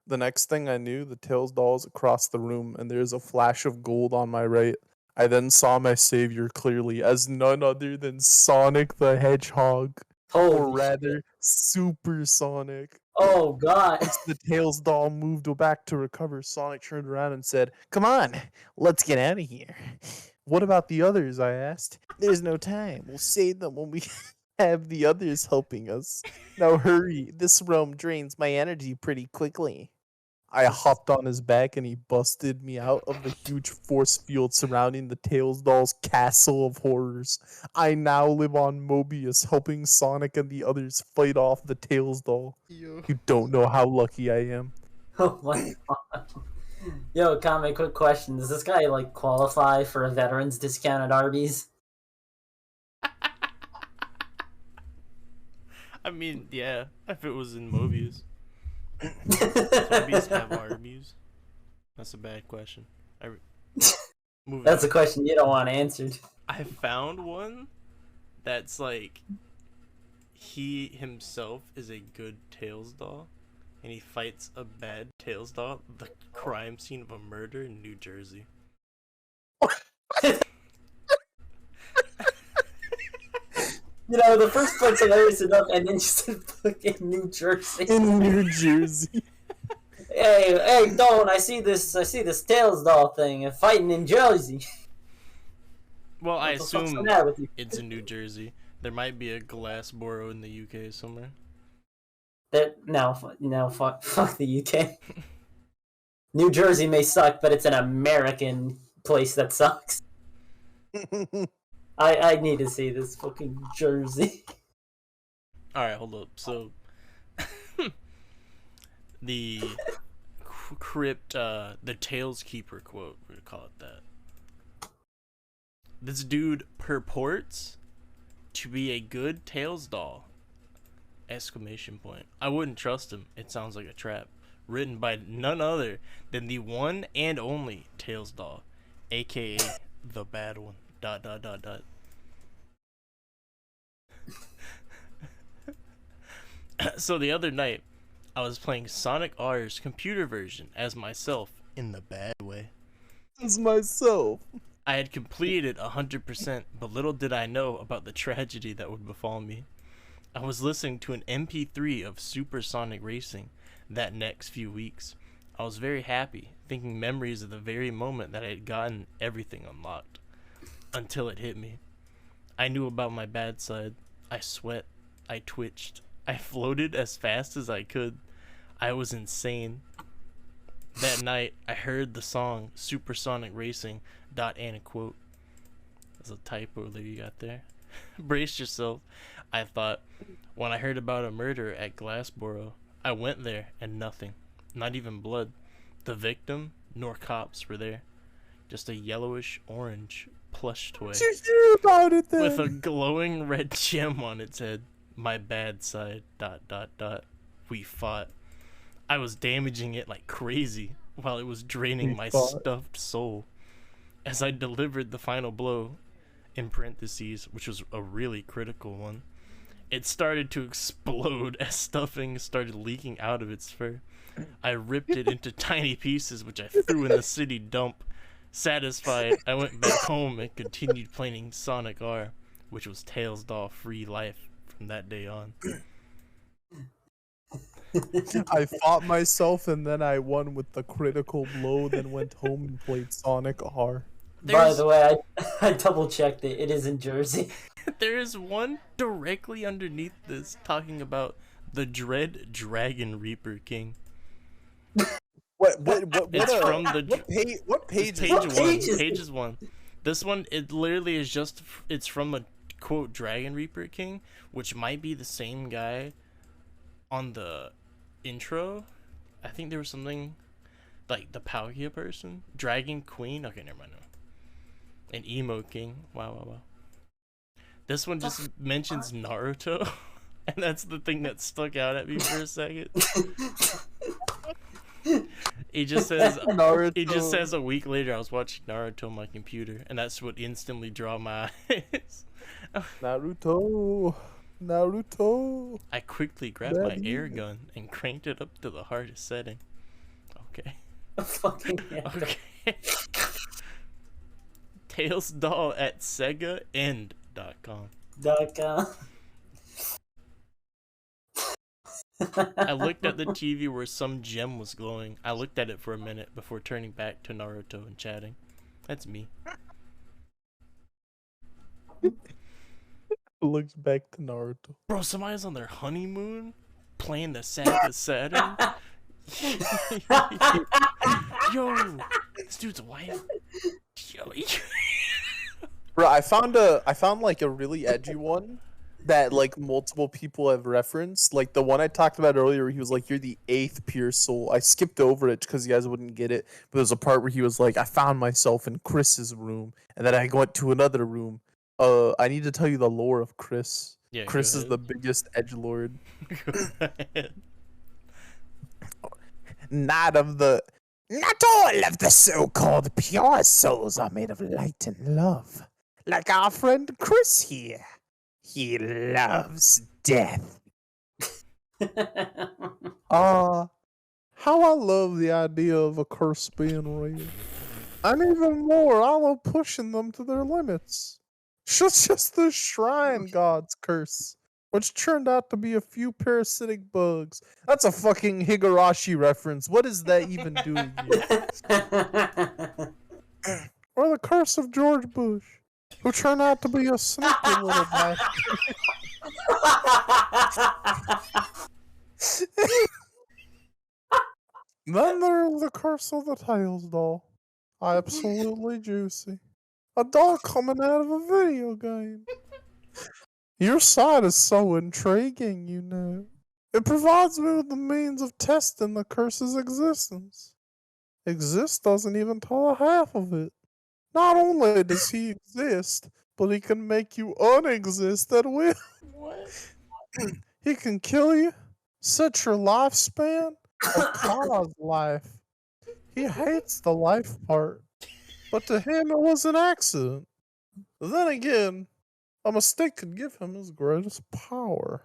The next thing I knew, the Tails doll is across the room, and there's a flash of gold on my right. I then saw my savior clearly as none other than Sonic the Hedgehog. Or rather, Super Sonic. Oh, God. Once the Tails doll moved back to recover, Sonic turned around and said, "Come on, let's get out of here." "What about the others?" I asked. "There's no time. We'll save them when we have the others helping us. Now hurry. This realm drains my energy pretty quickly." I hopped on his back and he busted me out of the huge force field surrounding the Tails doll's castle of horrors. I now live on Mobius, helping Sonic and the others fight off the Tails doll. Yo. You don't know how lucky I am. Oh my god. Yo, Kame, quick question. Does this guy, like, qualify for a veteran's discount at Arby's? I mean, yeah, if it was in Mobius. Mobius have Arby's? That's a bad question. That's a question you don't want answered. I found one that's like he himself is a good Tails doll, and he fights a bad Tails doll. The crime scene of a murder in New Jersey. You know, the first part's hilarious enough, and then you said fucking New Jersey. In New Jersey. Hey, Don, I see this Tails doll thing fighting in Jersey. Well, I assume it's in New Jersey. There might be a Glassboro in the UK somewhere. No, fuck the UK. New Jersey may suck, but it's an American place that sucks. I need to see this fucking Jersey. Alright, hold up. So, the the Tails Keeper quote, we're gonna call it that. This dude purports to be a good Tails doll! Exclamation point. I wouldn't trust him. It sounds like a trap. Written by none other than the one and only Tails doll, aka the bad one. ... So the other night, I was playing Sonic R's computer version as myself in the bad way. As myself. I had completed 100%, but little did I know about the tragedy that would befall me. I was listening to an MP3 of Supersonic Racing that next few weeks. I was very happy, thinking memories of the very moment that I had gotten everything unlocked. Until it hit me. I knew about my bad side. I sweat. I twitched. I floated as fast as I could. I was insane. That night, I heard the song Supersonic Racing. And a quote. There's a typo there you got there. Brace yourself. I thought, when I heard about a murder at Glassboro, I went there and nothing. Not even blood. The victim nor cops were there. Just a yellowish orange plush toy about it then? with a glowing red gem on its head. My bad side. ... We fought. I was damaging it like crazy while it was draining my stuffed soul. As I delivered the final blow, in parentheses, which was a really critical one, It started to explode as stuffing started leaking out of its fur. I ripped it into tiny pieces, which I threw in the city dump. Satisfied, I went back home and continued playing Sonic R, which was Tails' doll free life from that day on. I fought myself and then I won with the critical blow, then went home and played Sonic R. By the way, I double checked it. It is in Jersey. There is one directly underneath this talking about the Dread Dragon Reaper King. What From the what page? Page is one. This one, it literally is just, it's from a quote Dragon Reaper King, which might be the same guy on the intro. I think there was something like the Palkia person, Dragon Queen. Okay, never mind. No. An emo king. Wow. This one just mentions Naruto, and that's the thing that stuck out at me for a second. It just says Naruto. It just says a week later I was watching Naruto on my computer, and that's what instantly drew my eyes. Naruto. I quickly grabbed my air gun and cranked it up to the hardest setting. Okay. Okay. Tails doll at SegaEnd.com. I looked at the TV where some gem was glowing. I looked at it for a minute before turning back to Naruto and chatting. That's me. Looks back to Naruto. Bro, somebody's on their honeymoon playing the Sega Saturn. Yo, this dude's wife. Yo. Bro, I found like a really edgy one that like multiple people have referenced. Like the one I talked about earlier, he was like, "You're the 8th pure soul." I skipped over it because you guys wouldn't get it. But there's a part where he was like, "I found myself in Chris's room, and then I went to another room." I need to tell you the lore of Chris. Yeah, Chris is the biggest edgelord. Not all of the so-called pure souls are made of light and love. Like our friend Chris here. He loves death. How I love the idea of a curse being real. And even more, I love pushing them to their limits. Just the shrine god's curse, which turned out to be a few parasitic bugs. That's a fucking Higurashi reference. What is that even doing here? Or the curse of George Bush, who turned out to be a sneaky little bastard. Then there's the curse of the Tails doll. Absolutely juicy. A doll coming out of a video game. Your side is so intriguing, you know. It provides me with the means of testing the curse's existence. Exist doesn't even tell a half of it. Not only does he exist, but he can make you unexist at will. What? He can kill you, set your lifespan, or cause life. He hates the life part, but to him it was an accident. Then again, a mistake could give him his greatest power.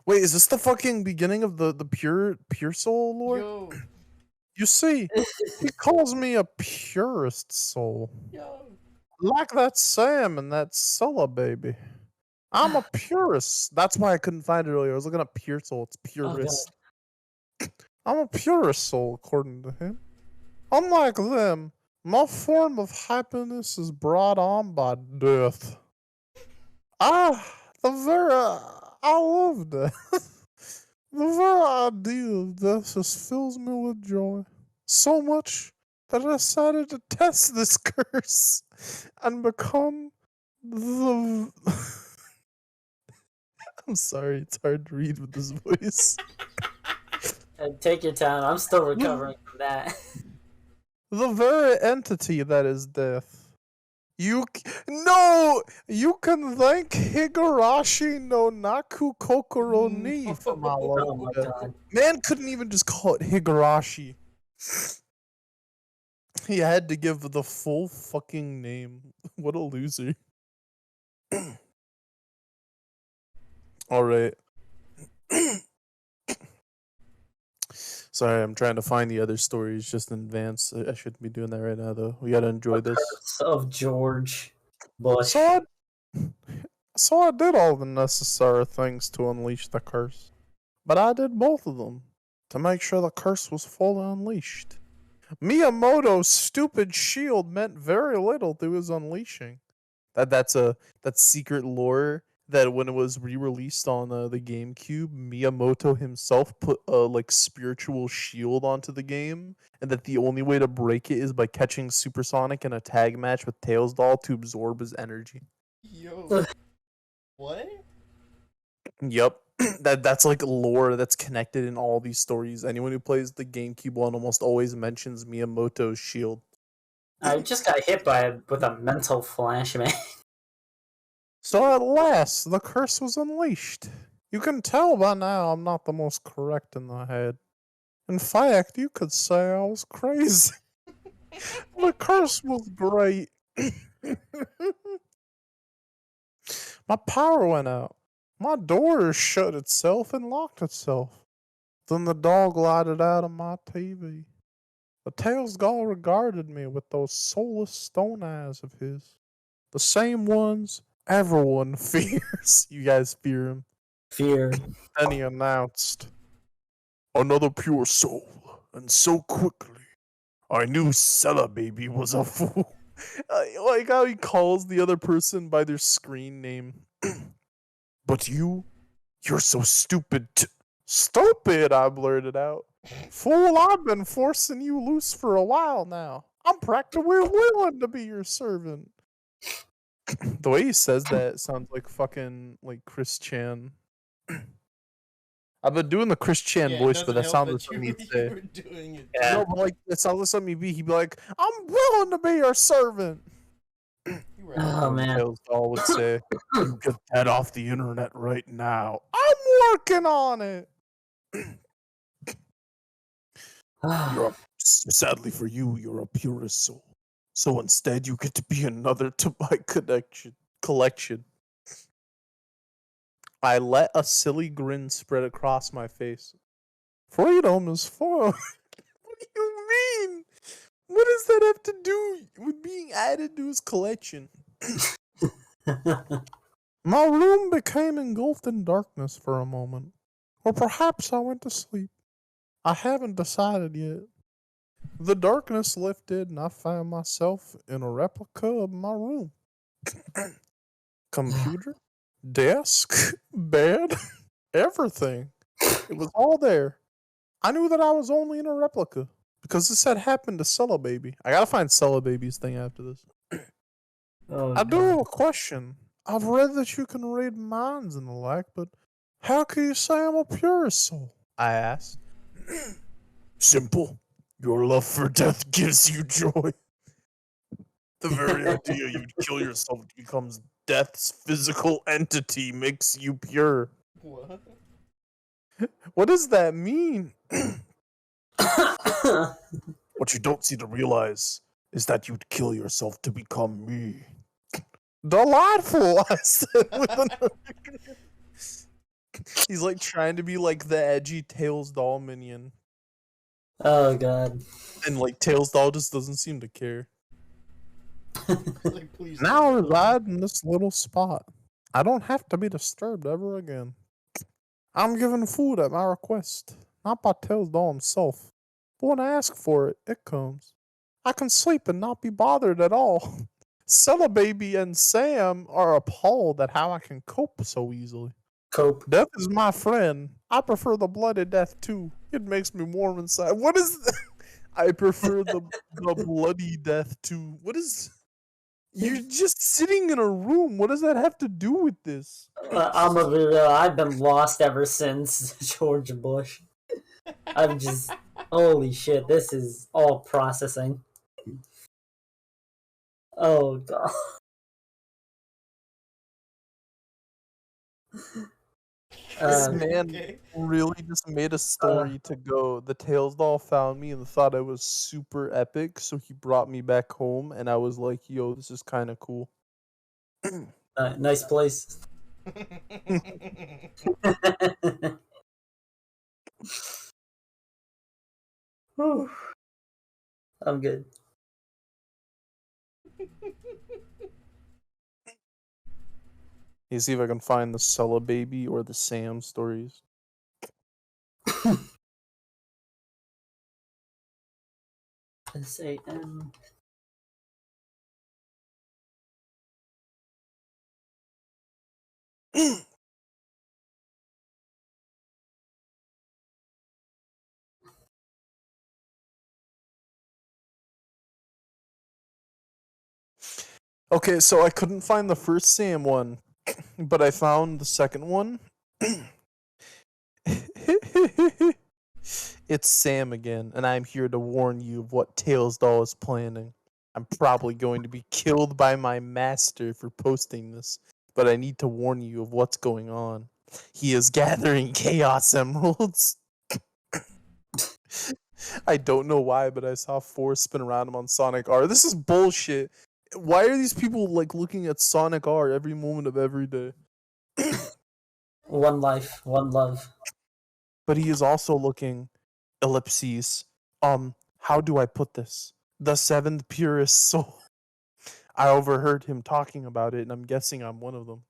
Wait, is this the fucking beginning of the pure soul lore? Yo. You see, he calls me a purest soul. Yo. Like that Sam and that Sulla baby. I'm a purist. That's why I couldn't find it earlier. I was looking at pure soul. It's purist. I'm a purist soul, according to him. Unlike them, my form of happiness is brought on by death. I love death. The very idea of death just fills me with joy. So much that I decided to test this curse and become the... I'm sorry, it's hard to read with this voice. Take your time. I'm still recovering from that. The very entity that is death. You can thank Higurashi no Naku Kokoro ni for my love. Oh my god. Man couldn't even just call it Higurashi. He had to give the full fucking name. What a loser. All right. Sorry, I'm trying to find the other stories just in advance. I shouldn't be doing that right now, though. We gotta enjoy this. Curse of George Bush. So I did all the necessary things to unleash the curse. But I did both of them to make sure the curse was fully unleashed. Miyamoto's stupid shield meant very little to his unleashing. That's secret lore that when it was re-released on the GameCube, Miyamoto himself put a like spiritual shield onto the game, and that the only way to break it is by catching Supersonic in a tag match with Tails Doll to absorb his energy. Yo, what? Yep. That's like lore that's connected in all these stories. Anyone who plays the GameCube one almost always mentions Miyamoto's shield. I just got hit with a mental flashbang. So at last, the curse was unleashed. You can tell by now I'm not the most correct in the head. In fact, you could say I was crazy. The curse was great. My power went out. My door shut itself and locked itself. Then the dog glided out of my TV. The Tails doll regarded me with those soulless stone eyes of his. The same ones everyone fears. You guys fear him. Fear. Then he announced, another pure soul, and so quickly. I knew Sella Baby was a fool. Like how he calls the other person by their screen name. But you're so stupid. Stupid, I blurted out. Fool, I've been forcing you loose for a while now. I'm practically willing to be your servant. The way he says that sounds like fucking like Chris Chan. I've been doing the Chris Chan voice, but that sounds like something he'd say. Yeah. No, but like it sounds like something he'd be like, "I'm willing to be your servant." Oh man. Tails Doll would say, "You get that off the internet right now. I'm working on it." Sadly for you, you're a purist soul. So instead, you get to be another to my collection. I let a silly grin spread across my face. Freedom is fun. What do you mean? What does that have to do with being added to his collection? My room became engulfed in darkness for a moment. Or perhaps I went to sleep. I haven't decided yet. The darkness lifted and I found myself in a replica of my room. Computer, desk, bed, everything. It was all there. I knew that I was only in a replica because this had happened to Cella Baby. I gotta find Cella Baby's thing after this. I do have a question. I've read that you can read minds and the like, but how can you say I'm a purist soul? I asked. Simple. Your love for death gives you joy. The very idea you'd kill yourself becomes death's physical entity makes you pure. What? What does that mean? What you don't seem to realize is that you'd kill yourself to become me. Delightful, I said with another. He's like trying to be like the edgy Tails Doll minion. Oh god. And like Tails Doll just doesn't seem to care. Like, please Now I don't. reside in this little spot. I don't have to be disturbed ever again. I'm given food at my request, not by Tails Doll himself. But when I ask for it, it comes. I can sleep and not be bothered at all. Cella Baby and Sam are appalled at how I can cope so easily. Cope. Death is my friend. I prefer the bloody death too. It makes me warm inside. What is I prefer the bloody death too. What is you're just sitting in a room. What does that have to do with this? I'm gonna be real. I've been lost ever since George Bush. I'm just holy shit. This is all processing. Oh god. This man Okay. really just made a story to go. The Tails Doll found me and thought I was super epic, so he brought me back home, and I was like, "Yo, this is kind of cool." Nice place. Whew. I'm good. You see if I can find the Sella Baby or the Sam stories. SAM. Okay, so I couldn't find the first Sam one, but I found the second one. It's Sam again, and I'm here to warn you of what Tailsdoll is planning. I'm probably going to be killed by my master for posting this, but I need to warn you of what's going on. He is gathering Chaos Emeralds. I don't know why, but I saw 4 spin around him on Sonic R. This is bullshit. Why are these people like looking at Sonic R every moment of every day? One life, one love. But he is also looking ellipses. How do I put this? The 7th purest soul. I overheard him talking about it, and I'm guessing I'm one of them.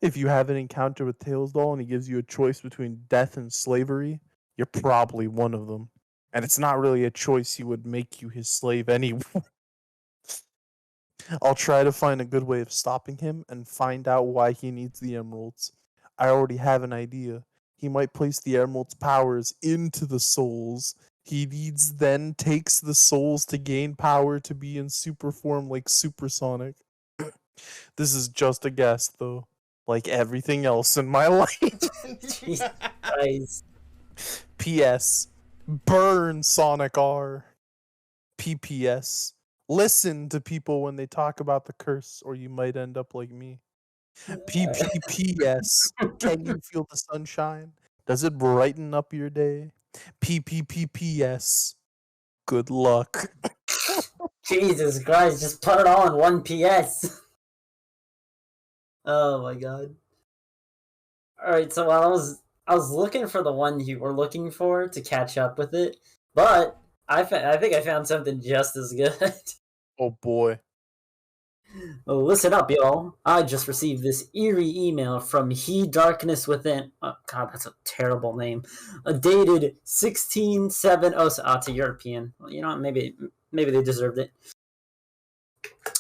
If you have an encounter with Tailsdoll and he gives you a choice between death and slavery, you're probably one of them. And it's not really a choice, he would make you his slave anyway. I'll try to find a good way of stopping him and find out why he needs the emeralds. I already have an idea. He might place the emerald's powers into the souls. He needs then takes the souls to gain power to be in super form like Supersonic. This is just a guess, though. Like everything else in my life. Jesus Christ. P.S. Burn Sonic R. P.P.S. Listen to people when they talk about the curse, or you might end up like me. P.P.P.S. Can you feel the sunshine? Does it brighten up your day? P.P.P.P.S. Good luck. Jesus Christ, just put it all in one PS. Oh my god. Alright, so while I was looking for the one you were looking for to catch up with it, but I think I found something just as good. Oh boy. Well, listen up, y'all. I just received this eerie email from He Darkness Within. Oh, God, that's a terrible name. Dated 16/7. Oh, so, it's a European. Well, you know what? Maybe they deserved it.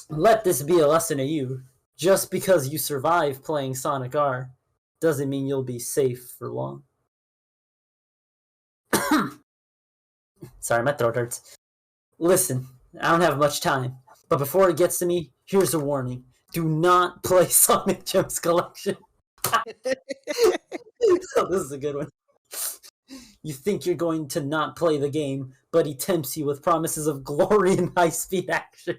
Let this be a lesson to you. Just because you survive playing Sonic R doesn't mean you'll be safe for long. Sorry, my throat hurts. Listen, I don't have much time, but before it gets to me, here's a warning. Do not play Sonic Gems Collection. Oh, this is a good one. You think you're going to not play the game, but he tempts you with promises of glory and high-speed action.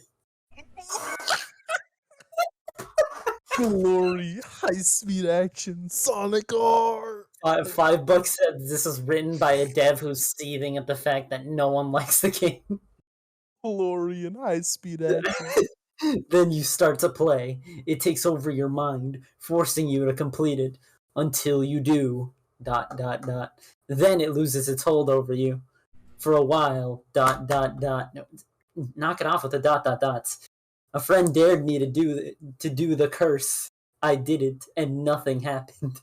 Glory, high-speed action, Sonic R. $5 said this is written by a dev who's seething at the fact that no one likes the game. Glory and high-speed action. Then you start to play. It takes over your mind, forcing you to complete it until you do. ... Then it loses its hold over you. For a while. ... No, knock it off with the ... dots. A friend dared me to do the curse. I did it, and nothing happened.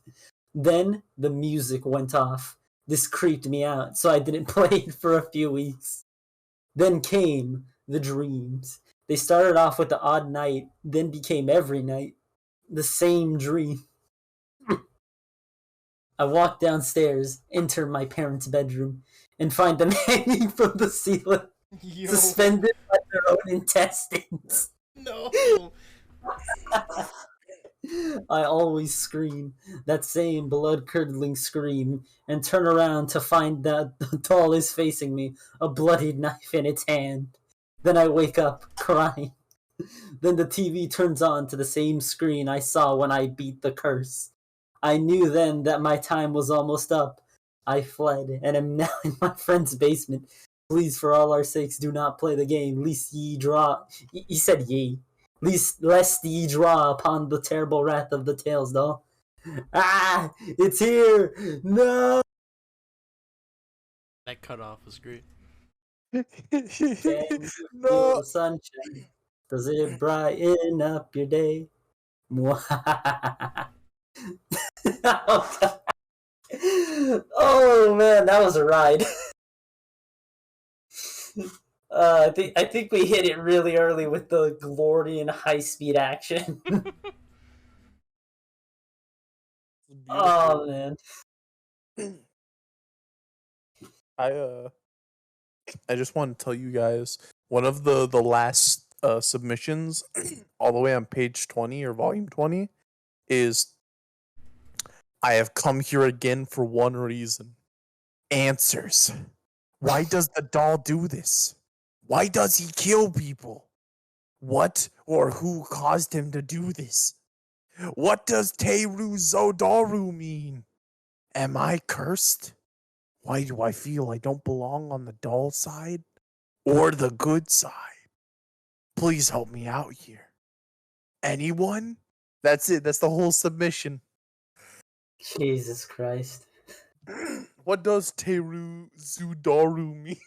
Then the music went off. This creeped me out, so I didn't play it for a few weeks. Then came the dreams. They started off with the odd night, then became every night. The same dream. I walk downstairs, enter my parents' bedroom, and find them hanging from the ceiling, Yo, suspended by their own intestines. no. I always scream, that same blood-curdling scream, and turn around to find that the doll is facing me, a bloodied knife in its hand. Then I wake up, crying. Then the TV turns on to the same screen I saw when I beat the curse. I knew then that my time was almost up. I fled, and am now in my friend's basement. Please, for all our sakes, do not play the game, lest ye draw... He said ye. lest ye draw upon the terrible wrath of the Tails doll. Ah, it's here! No! That cutoff was great. Can you feel No. the sunshine? Does it brighten up your day? Oh, God. Oh man, that was a ride. I think we hit it really early with the glory and high speed action. Oh man. I just want to tell you guys one of the last submissions all the way on page 20 or volume 20 is I have come here again for one reason. Answers. Why does the doll do this? Why does he kill people? What or who caused him to do this? What does Teru Zodaru mean? Am I cursed? Why do I feel I don't belong on the doll side or the good side? Please help me out here. Anyone? That's it. That's the whole submission. Jesus Christ. What does Teru Zodaru mean?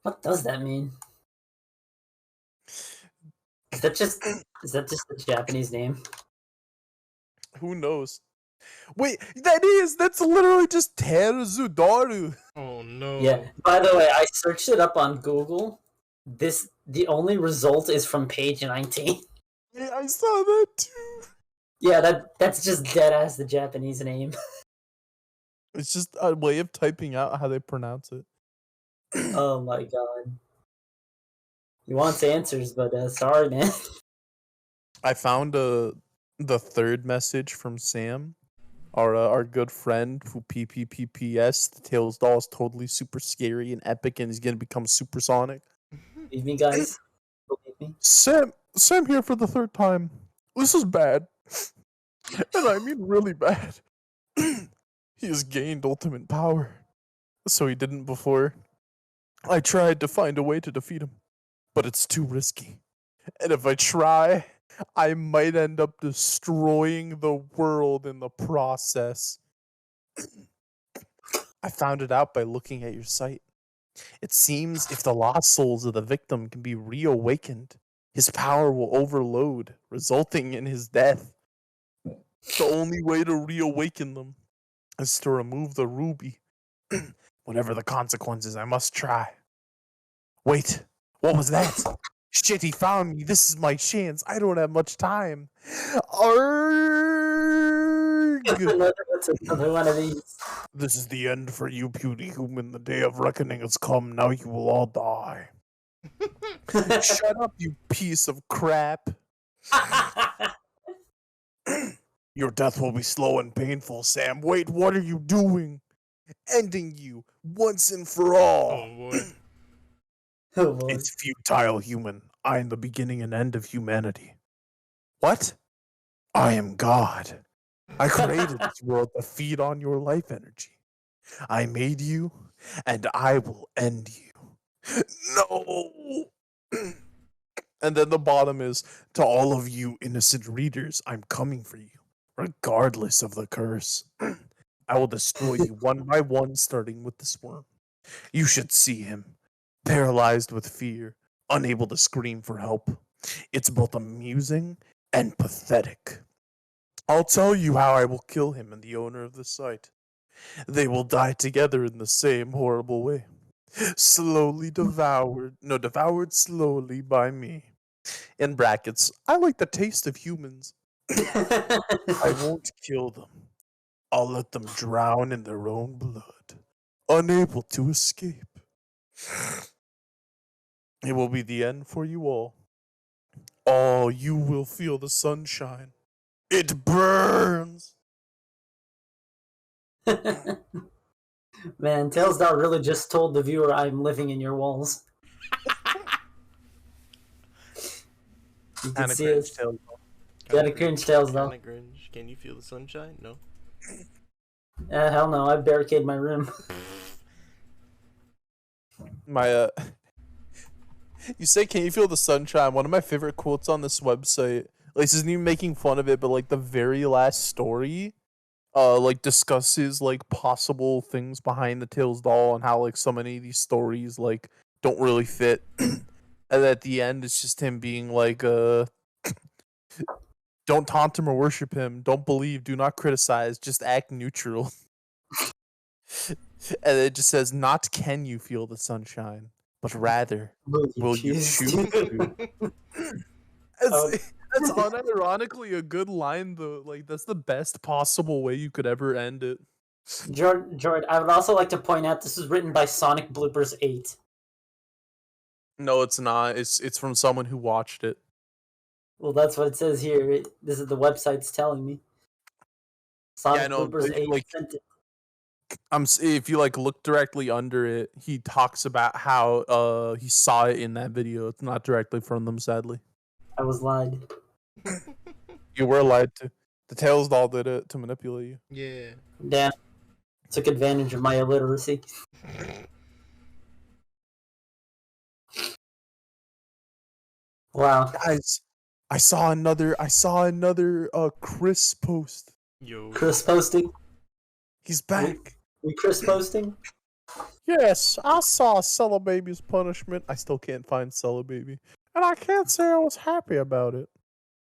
What does that mean? Is that just a Japanese name? Who knows? Wait, that's literally just Teru Zodaru. Oh no. Yeah. By the way, I searched it up on Google. The only result is from page 19. Yeah, I saw that too. Yeah, that's just dead ass the Japanese name. It's just a way of typing out how they pronounce it. Oh my god. He wants answers, but sorry, man. I found the third message from Sam, our good friend who PPPPS. The Tails doll is totally super scary and epic, and he's gonna become supersonic. Believe me, guys. Believe me. Sam here for the third time. This is bad, and I mean really bad. He has gained ultimate power, so he didn't before. I tried to find a way to defeat him, but it's too risky. And if I try, I might end up destroying the world in the process. I found it out by looking at your site. It seems if the lost souls of the victim can be reawakened, his power will overload, resulting in his death. The only way to reawaken them is to remove the ruby. Whatever the consequences, I must try. Wait, what was that? Shit, he found me. This is my chance. I don't have much time. Arrgh! Another one of these. This is the end for you, puny human. The day of reckoning has come. Now you will all die. Shut up, you piece of crap. Your death will be slow and painful, Sam. Wait, what are you doing? Ending you once and for all. Oh boy. Oh, boy. It's futile, human. I am the beginning and end of humanity. What? I am God. I created this world to feed on your life energy. I made you, and I will end you. No! And then the bottom is, to all of you innocent readers, I'm coming for you, regardless of the curse. I will destroy you one by one, starting with this worm. You should see him, paralyzed with fear, unable to scream for help. It's both amusing and pathetic. I'll tell you how I will kill him and the owner of the site. They will die together in the same horrible way. Devoured slowly by me. In brackets, I like the taste of humans. I won't kill them. I'll let them drown in their own blood, unable to escape. It will be the end for you all. All you will feel the sunshine. It burns! Man, Tails Doll really just told the viewer I'm living in your walls. You can see it. Gotta cringe, Tails Doll. Kinda cringe. Can you feel the sunshine? No. Hell no, I barricade my room. My You say, "Can you feel the sunshine?" One of my favorite quotes on this website. Like, this isn't even making fun of it, but like the very last story, like discusses like possible things behind the Tails doll and how like so many of these stories like don't really fit. And at the end, it's just him being like, "Don't taunt him or worship him. Don't believe. Do not criticize. Just act neutral." And it just says, "Not can you feel the sunshine, but rather will you choose to." Oh. That's unironically a good line though. Like that's the best possible way you could ever end it. Jordan, I would also like to point out this is written by Sonic Bloopers 8. No, it's not. It's from someone who watched it. Well, that's what it says here. This is the website's telling me. Sonic No, Bloopers 8 like sent it. if you like look directly under it, he talks about how he saw it in that video. It's not directly from them, sadly. I was lied. You were lied to. The Tails doll did it to manipulate you. Yeah. Damn. Took advantage of my illiteracy. Wow. Guys, I saw another Chris post. Yo. Chris posting? He's back. We Chris posting? Yes, I saw Celebaby's punishment. I still can't find Celebaby. And I can't say I was happy about it.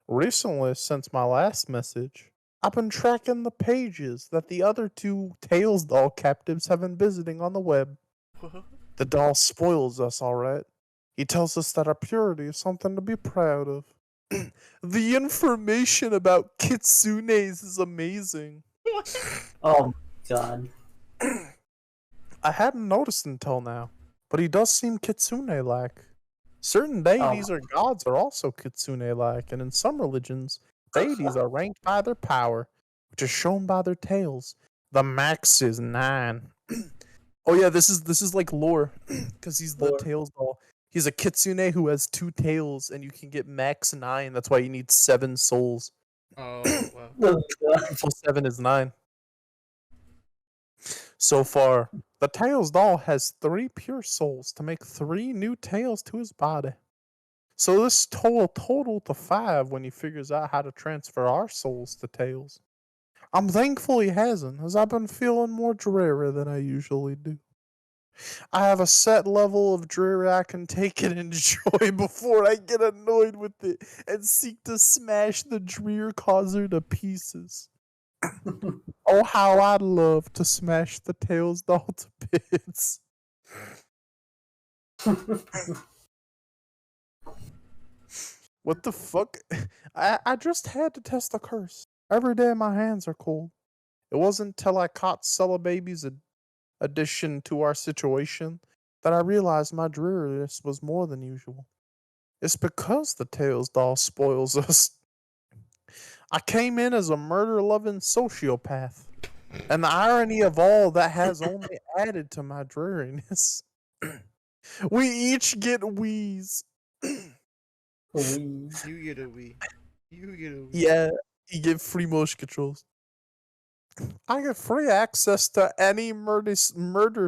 Recently, since my last message, I've been tracking the pages that the other two Tails doll captives have been visiting on the web. The doll spoils us, alright. He tells us that our purity is something to be proud of. The information about kitsunes is amazing. Oh my god. I hadn't noticed until now, but he does seem kitsune-like. Certain deities or gods are also kitsune-like, and in some religions, deities are ranked by their power, which is shown by their tails. The max is 9. Oh yeah, this is like lore, because he's the Tails doll. He's a kitsune who has 2 tails, and you can get max 9. That's why you need 7 souls. Oh, wow. Plus 7 is 9. So far, the Tails doll has 3 pure souls to make 3 new tails to his body. So this total to 5 when he figures out how to transfer our souls to Tails. I'm thankful he hasn't, as I've been feeling more dreary than I usually do. I have a set level of dreary I can take and enjoy before I get annoyed with it and seek to smash the drear causer to pieces. Oh, how I'd love to smash the Tails doll to bits. What the fuck? I just had to test the curse. Every day my hands are cold. It wasn't till I caught Celebaby's addition to our situation that I realized my dreariness was more than usual. It's because the Tails doll spoils us. I came in as a murder-loving sociopath, and the irony of all that has only added to my dreariness. We each get wheeze. You get a wee. You get a wee. Yeah, you get free motion controls. I get free access to any murder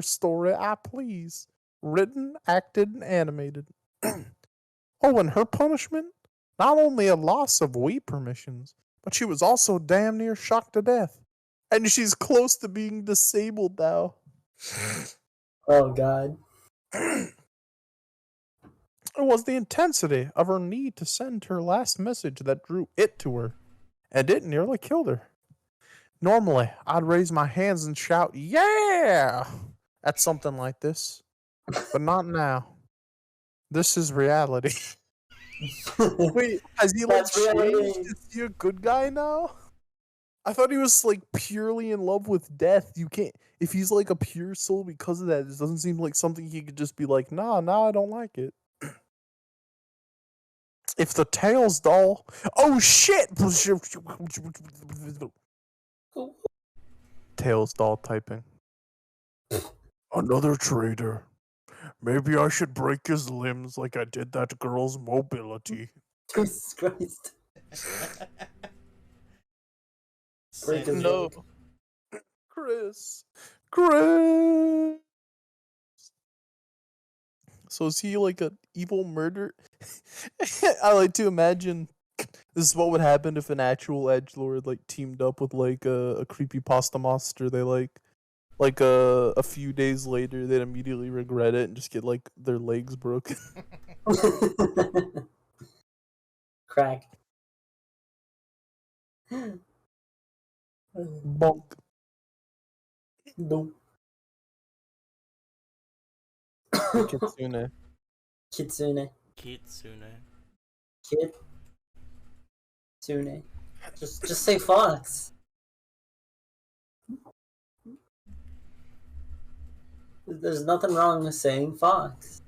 story I please. Written, acted, and animated. Oh, and her punishment? Not only a loss of Wii permissions, but she was also damn near shocked to death. And she's close to being disabled now. Oh god. It was the intensity of her need to send her last message that drew it to her, and it nearly killed her. Normally, I'd raise my hands and shout, "Yeah!" at something like this, but not now. This is reality. Wait, has he like changed? Is he a good guy now? I thought he was like purely in love with death. You can't, if he's like a pure soul because of that, it doesn't seem like something he could just be like, nah, I don't like it. If the Tails doll, oh shit! Tails doll typing. Another traitor. Maybe I should break his limbs like I did that girl's mobility. Jesus Christ. Break his No. leg. Chris. So is he like an evil murderer? I like to imagine this is what would happen if an actual edgelord like teamed up with like a creepypasta monster. They like a few days later they'd immediately regret it and just get like their legs broken. Crack. Bonk. No. Kitsune. Kitsune. Kitsune. Kitsune. Just say fox. There's nothing wrong with saying fox.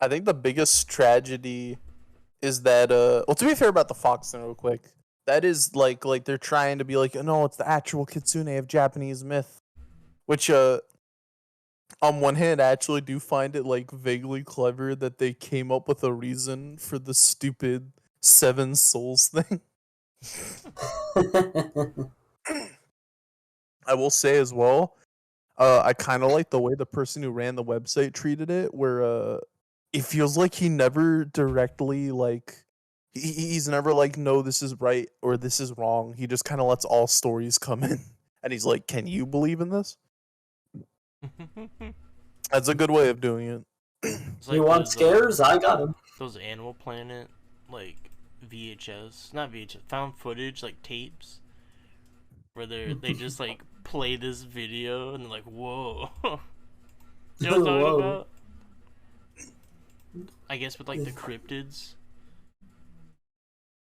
I think the biggest tragedy is that well, to be fair about the fox thing real quick, that is like they're trying to be like, no, it's the actual kitsune of Japanese myth, which on one hand I actually do find it like vaguely clever that they came up with a reason for the stupid seven souls thing. I will say as well, I kind of like the way the person who ran the website treated it, where it feels like he never directly like he's never like, no, this is right or this is wrong. He just kind of lets all stories come in, and he's like, can you believe in this? That's a good way of doing it. Like you want scares? I got them. Those Animal Planet, like VHS, not VHS, found footage, like tapes, where they just like play this video and they're like, whoa. You know what I'm talking about? I guess with like the cryptids.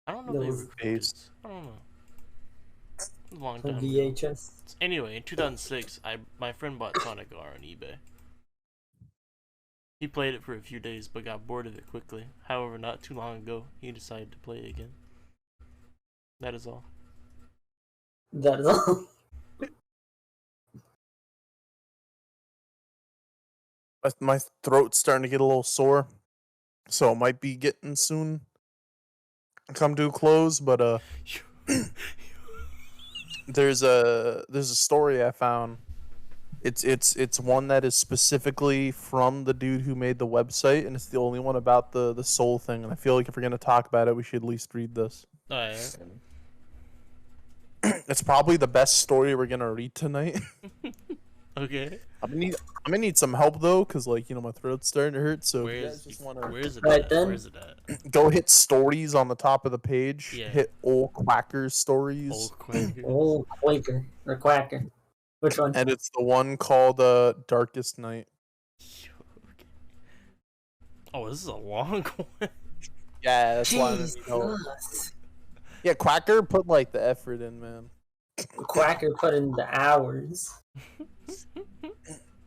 I don't know if they were cryptids. I don't know. A long time VHS. ago. Anyway, in 2006, my friend bought Sonic R on eBay. He played it for a few days, but got bored of it quickly. However, not too long ago, he decided to play it again. That is all. That is all. My throat's starting to get a little sore, so it might be getting soon. Come to a close, but there's a story I found. It's one that is specifically from the dude who made the website, and it's the only one about the soul thing. And I feel like if we're gonna talk about it, we should at least read this. Oh, yeah. It's probably the best story we're gonna read tonight. Okay. I'm gonna need some help though, cause like, you know, my throat's starting to hurt. So where is it at? Where is it at? Go hit stories on the top of the page. Yeah. Hit old Quacker stories. Old Quacker. Old Quaker or Quacker. Which one? And it's the one called Darkest Night. Oh, this is a long one. Yeah, that's why. Yeah, Quacker put like the effort in, man. Quacker put in the hours.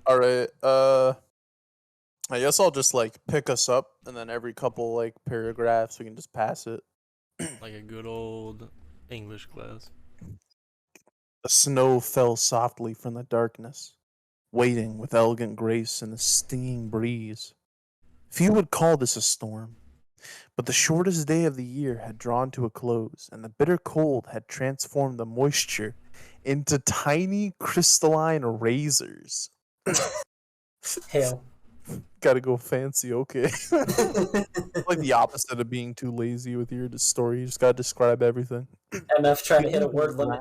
All right. I guess I'll just like pick us up, and then every couple like paragraphs we can just pass it. Like a good old English class. The snow fell softly from the darkness, waiting with elegant grace in the stinging breeze. Few would call this a storm, but the shortest day of the year had drawn to a close, and the bitter cold had transformed the moisture into tiny crystalline razors. Hell. Gotta go fancy, okay. Like the opposite of being too lazy with your story. You just gotta describe everything. MF trying to hit a word limit.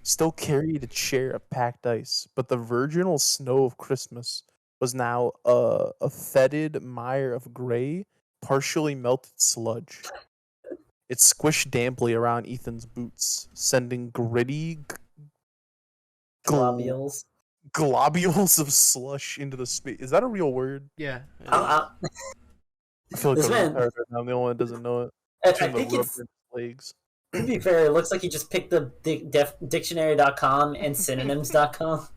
Still carried its share of packed ice, but the virginal snow of Christmas was now a fetid mire of gray, partially melted sludge. It squished damply around Ethan's boots, sending gritty globules of slush into the space. Is that a real word? Yeah. I feel like I'm the only one that doesn't know it. I think it's legs. To be fair, it looks like he just picked the dictionary.com and synonyms.com.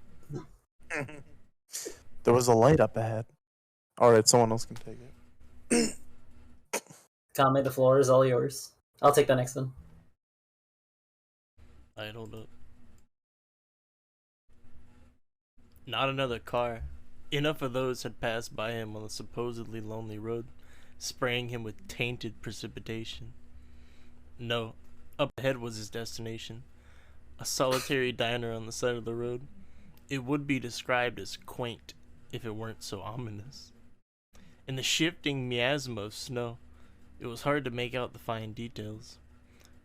There was a light up ahead. Alright, someone else can take it. Tommy, the floor is all yours. I'll take the next one. Alright, hold up. Not another car. Enough of those had passed by him on the supposedly lonely road, spraying him with tainted precipitation. No, up ahead was his destination. A solitary diner on the side of the road. It would be described as quaint if it weren't so ominous. In the shifting miasma of snow, it was hard to make out the fine details.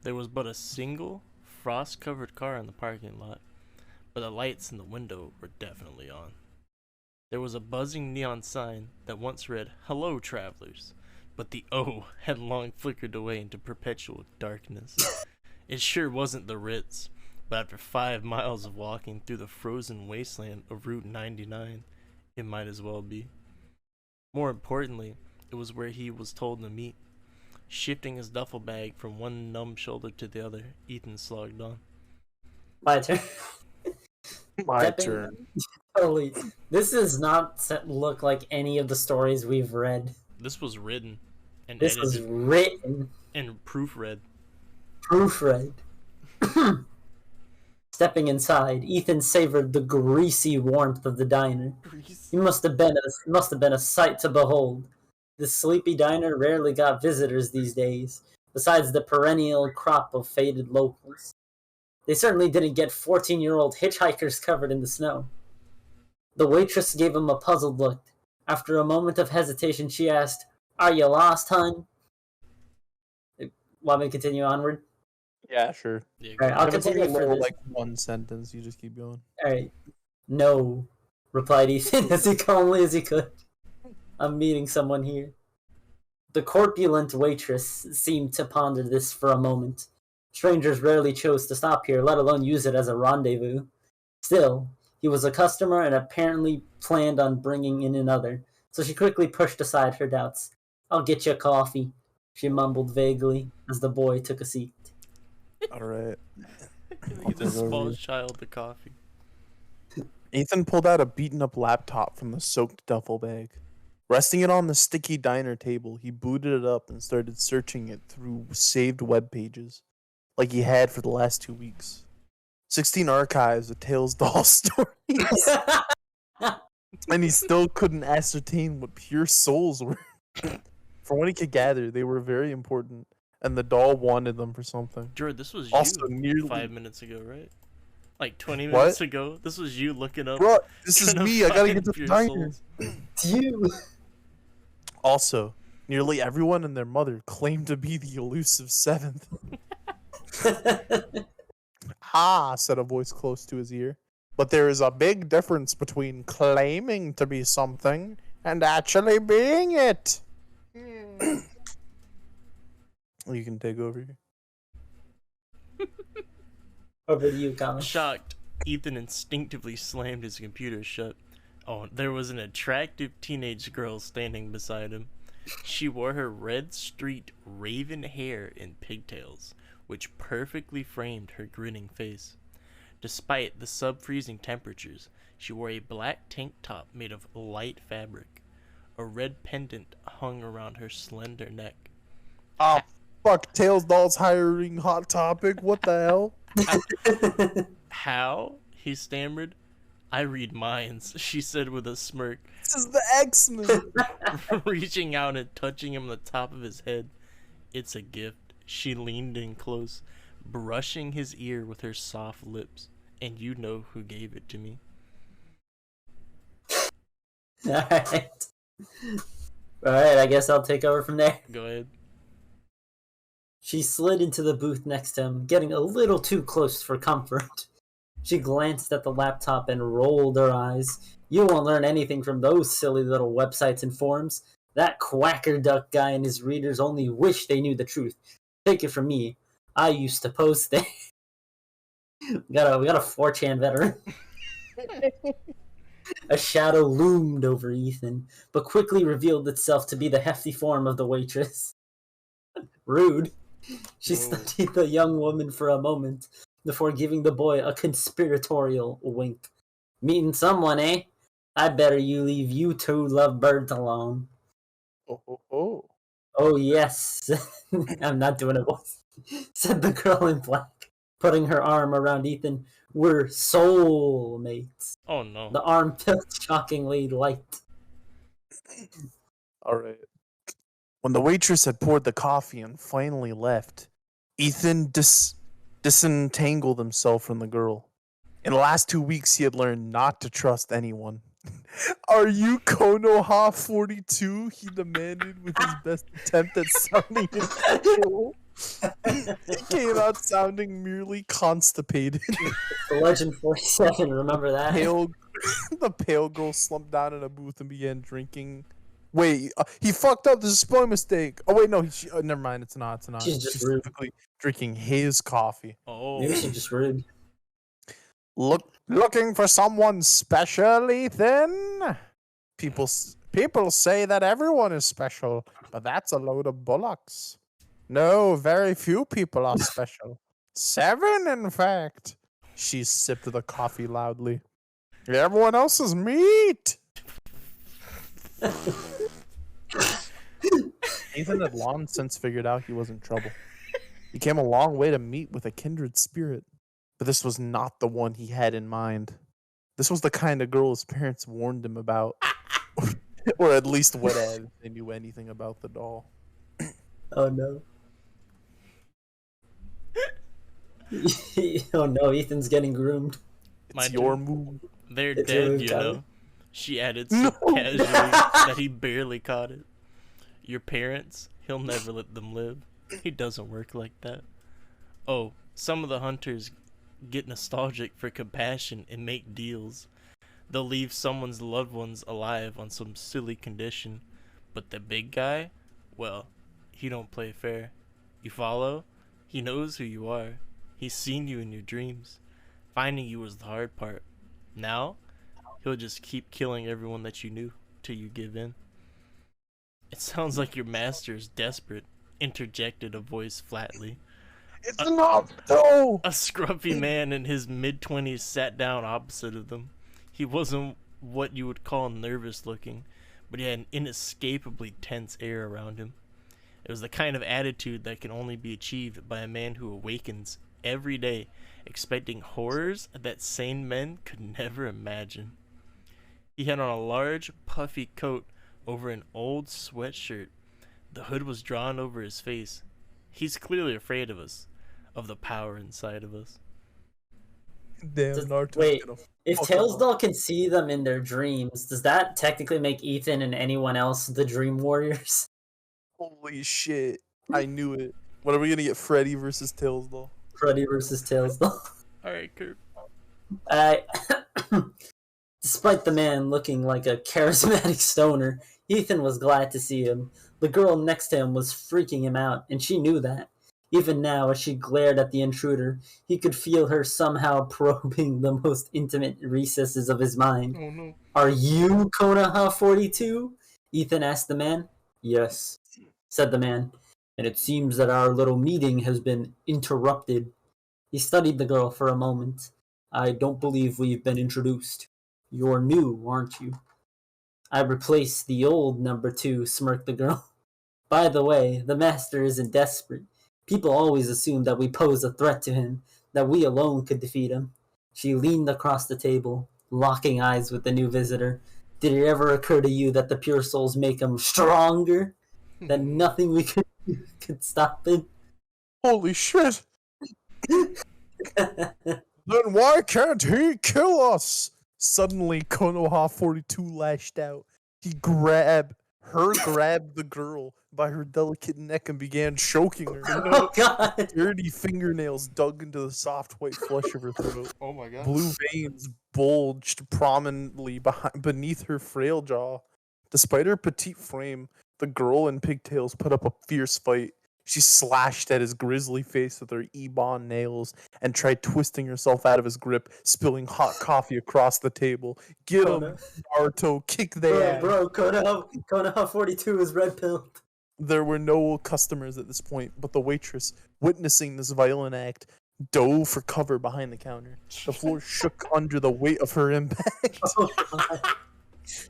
There was but a single, frost-covered car in the parking lot, but the lights in the window were definitely on. There was a buzzing neon sign that once read, "Hello, travelers," but the O had long flickered away into perpetual darkness. It sure wasn't the Ritz, but after 5 miles of walking through the frozen wasteland of Route 99, it might as well be. More importantly, it was where he was told to meet. Shifting his duffel bag from one numb shoulder to the other, Ethan slogged on. My turn. My turn. Totally. This does not look like any of the stories we've read. This was written and This was edited written. and proofread. Proofread. Stepping inside, Ethan savored the greasy warmth of the diner. It must have been a sight to behold. The sleepy diner rarely got visitors these days, besides the perennial crop of faded locals. They certainly didn't get 14-year-old hitchhikers covered in the snow. The waitress gave him a puzzled look. After a moment of hesitation, she asked, "Are you lost, hun?" Want me to continue onward? Yeah, sure. Yeah, All right, I'll If it's continue for this. like one sentence, you just keep going. All right. "No," replied Ethan as calmly as he could. "I'm meeting someone here." The corpulent waitress seemed to ponder this for a moment. Strangers rarely chose to stop here, let alone use it as a rendezvous. Still, he was a customer and apparently planned on bringing in another, so she quickly pushed aside her doubts. "I'll get you a coffee," she mumbled vaguely as the boy took a seat. All right. Give the small child the coffee. Ethan pulled out a beaten-up laptop from the soaked duffel bag. Resting it on the sticky diner table, he booted it up and started searching it through saved web pages, like he had for the last 2 weeks. 16 archives of Tales doll stories. And he still couldn't ascertain what pure souls were. From what he could gather, they were very important, and the doll wanted them for something. George, this was Also, you nearly 5 minutes ago, right? Like 20 What? minutes ago? This was you looking up. Bro, this is trying to me. I gotta find get to the pure diner. souls. You. Also, nearly everyone and their mother claimed to be the elusive seventh. "Ha," said a voice close to his ear. "But there is a big difference between claiming to be something and actually being it." You can take over here. Over to you, Colin. Shocked, Ethan instinctively slammed his computer shut. Oh, there was an attractive teenage girl standing beside him. She wore her red streaked raven hair in pigtails, which perfectly framed her grinning face. Despite the sub-freezing temperatures, she wore a black tank top made of light fabric. A red pendant hung around her slender neck. Oh, fuck. Tails Dolls hiring Hot Topic. What the hell? "How?" he stammered. "I read minds," she said with a smirk, This is the X-Men. reaching out and touching him on the top of his head. "It's a gift." She leaned in close, brushing his ear with her soft lips. "And you know who gave it to me." Alright. Alright, I guess I'll take over from there. Go ahead. She slid into the booth next to him, getting a little too close for comfort. She glanced at the laptop and rolled her eyes. "You won't learn anything from those silly little websites and forums. That quacker duck guy and his readers only wish they knew the truth. Take it from me. I used to post there." We got a 4chan veteran. A shadow loomed over Ethan, but quickly revealed itself to be the hefty form of the waitress. Rude. She studied the young woman for a moment before giving the boy a conspiratorial wink. "Meeting someone, eh? I better you leave you two lovebirds alone." Oh. "Oh, yes." I'm not doing a voice. Said the girl in black, putting her arm around Ethan. "We're soulmates." Oh no. The arm felt shockingly light. All right. When the waitress had poured the coffee and finally left, Ethan disentangled himself from the girl. In the last 2 weeks, he had learned not to trust anyone. Are you Konoha 42? He demanded with his best attempt at sounding intellectual. He came out sounding merely constipated. The Legend 47, remember that? The pale girl slumped down in a booth and began drinking. Wait, he fucked up. This is a spelling mistake. Oh wait, no, never mind. It's not. She's just She's typically drinking his coffee. Oh, Maybe she's just rude. Looking for someone special, Ethan? People say that everyone is special, but that's a load of bullocks. No, very few people are special. 7, in fact. She sipped the coffee loudly. Everyone else is meat. Ethan had long since figured out he was in trouble. He came a long way to meet with a kindred spirit. But this was not the one he had in mind. This was the kind of girl his parents warned him about. Or at least would have if they knew anything about the doll. Oh no. Oh no, Ethan's getting groomed. It's your move. They're It's dead, really you kind know. She added so casually that he barely caught it. Your parents, he'll never let them live. He doesn't work like that. Oh, some of the hunters get nostalgic for compassion and make deals. They'll leave someone's loved ones alive on some silly condition. But the big guy, well, he don't play fair. You follow? He knows who you are. He's seen you in your dreams. Finding you was the hard part. Now, he'll just keep killing everyone that you knew till you give in. It sounds like your master is desperate, interjected a voice flatly. It's enough, though! A scruffy man in his mid-20s sat down opposite of them. He wasn't what you would call nervous looking, but he had an inescapably tense air around him. It was the kind of attitude that can only be achieved by a man who awakens every day expecting horrors that sane men could never imagine. He had on a large, puffy coat over an old sweatshirt. The hood was drawn over his face. He's clearly afraid of us, of the power inside of us. Damn, Naruto. Wait, if Tailsdoll can see them in their dreams, does that technically make Ethan and anyone else the Dream Warriors? Holy shit. I knew it. When are we gonna get Freddy versus Tailsdoll? Freddy versus Tailsdoll. Alright, Kurt. Despite the man looking like a charismatic stoner, Ethan was glad to see him. The girl next to him was freaking him out, and she knew that. Even now, as she glared at the intruder, he could feel her somehow probing the most intimate recesses of his mind. Oh no. Are you Konoha 42? Ethan asked the man. Yes, said the man. And it seems that our little meeting has been interrupted. He studied the girl for a moment. I don't believe we've been introduced. You're new, aren't you? I replaced the old number 2, smirked the girl. By the way, the master isn't desperate. People always assume that we pose a threat to him, that we alone could defeat him. She leaned across the table, locking eyes with the new visitor. Did it ever occur to you that the pure souls make him stronger? That nothing we could do could stop him? Holy shit! Then why can't he kill us? Suddenly, Konoha 42 lashed out. He grabbed the girl by her delicate neck and began choking her. Oh god! Dirty fingernails dug into the soft white flesh of her throat. Oh my god. Blue veins bulged prominently beneath her frail jaw. Despite her petite frame, the girl in pigtails put up a fierce fight. She slashed at his grisly face with her ebon nails and tried twisting herself out of his grip, spilling hot coffee across the table. Get him, Naruto, kick their ass. Bro, Konoha 42 is red pilled. There were no customers at this point, but the waitress, witnessing this violent act, dove for cover behind the counter. The floor shook under the weight of her impact.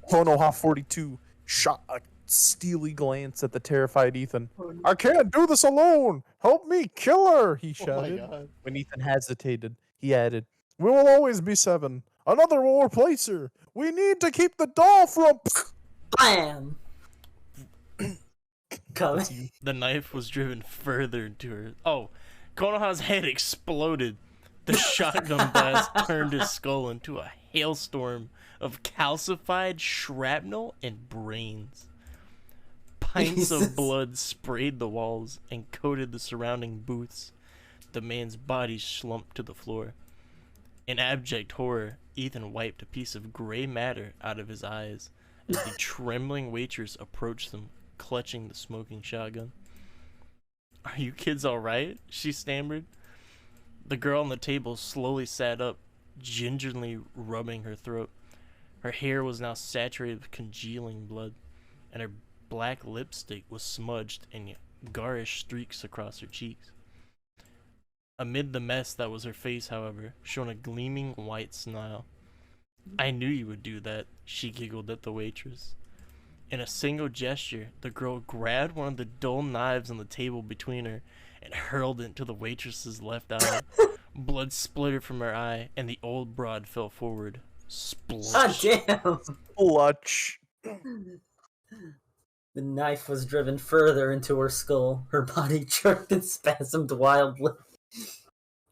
Konoha 42 shot a steely glance at the terrified Ethan. I can't do this alone! Help me kill her! He shouted. When Ethan hesitated, he added, We will always be 7. Another will replace her. We need to keep the doll from... Bam! Coming. The knife was driven further into her. Oh, Konoha's head exploded. The shotgun blast turned his skull into a hailstorm of calcified shrapnel and brains. Pints of blood sprayed the walls and coated the surrounding booths. The man's body slumped to the floor. In abject horror, Ethan wiped a piece of gray matter out of his eyes as the trembling waitress approached them, clutching the smoking shotgun. "Are you kids alright?" she stammered. The girl on the table slowly sat up, gingerly rubbing her throat. Her hair was now saturated with congealing blood, and her black lipstick was smudged in garish streaks across her cheeks. Amid the mess that was her face, however, shone a gleaming white smile. "I knew you would do that," she giggled at the waitress. In a single gesture, the girl grabbed one of the dull knives on the table between her and hurled it into the waitress's left eye. Blood spluttered from her eye, and the old broad fell forward. Splush. God damn! Clutch. The knife was driven further into her skull. Her body jerked and spasmed wildly.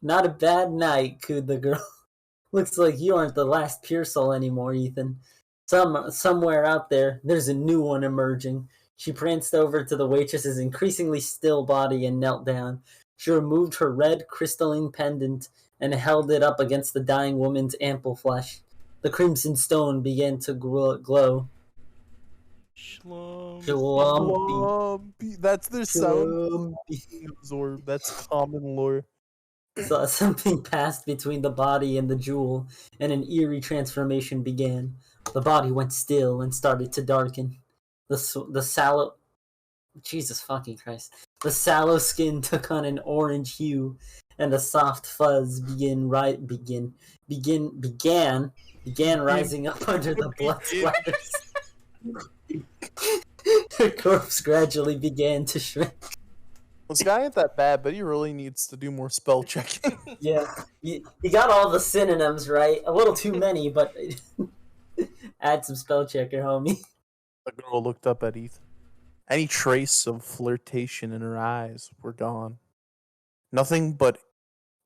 "Not a bad night," cooed the girl. "Looks like you aren't the last pure soul anymore, Ethan. Somewhere out there, there's a new one emerging." She pranced over to the waitress's increasingly still body and knelt down. She removed her red crystalline pendant and held it up against the dying woman's ample flesh. The crimson stone began to glow. Shlum. Schlumpy. That's their sound. Schlumpy. Or that's common lore. So something passed between the body and the jewel, and an eerie transformation began. The body went still and started to darken. The sallow... Jesus fucking Christ. The sallow skin took on an orange hue, and a soft fuzz began rising up under the blood splatters. Her corpse gradually began to shrink. This guy ain't that bad, but he really needs to do more spell checking. Yeah, you got all the synonyms right. A little too many, but add some spell checker, homie. The girl looked up at Ethan. Any trace of flirtation in her eyes were gone. Nothing but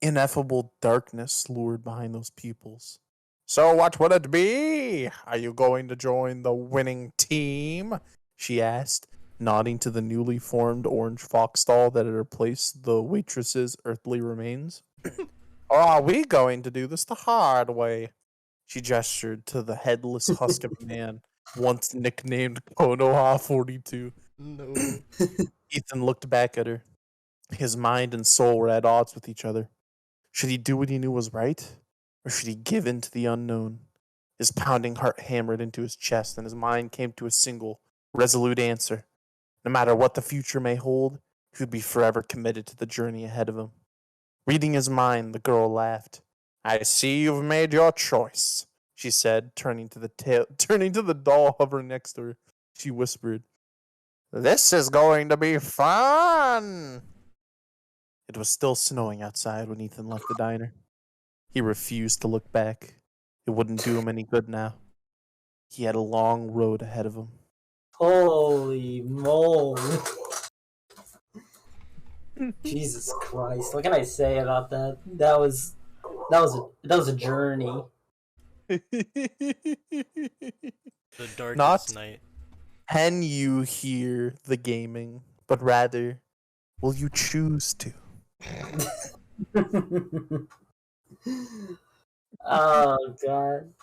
ineffable darkness lured behind those pupils. "So what would it be? Are you going to join the winning team?" she asked, nodding to the newly formed orange fox doll that had replaced the waitress's earthly remains. "Or are we going to do this the hard way?" She gestured to the headless husk of a man, once nicknamed Konoha 42. No. Ethan looked back at her. His mind and soul were at odds with each other. Should he do what he knew was right? Or should he give in to the unknown? His pounding heart hammered into his chest, and his mind came to a single, resolute answer. No matter what the future may hold, he would be forever committed to the journey ahead of him. Reading his mind, the girl laughed. "I see you've made your choice," she said, turning to the doll hovering next to her. She whispered, "This is going to be fun." It was still snowing outside when Ethan left the diner. He refused to look back. It wouldn't do him any good now. He had a long road ahead of him. Holy moly. Jesus Christ. What can I say about that? That was a journey. The darkest Not night. can you hear the gaming, but rather, will you choose to? Oh god.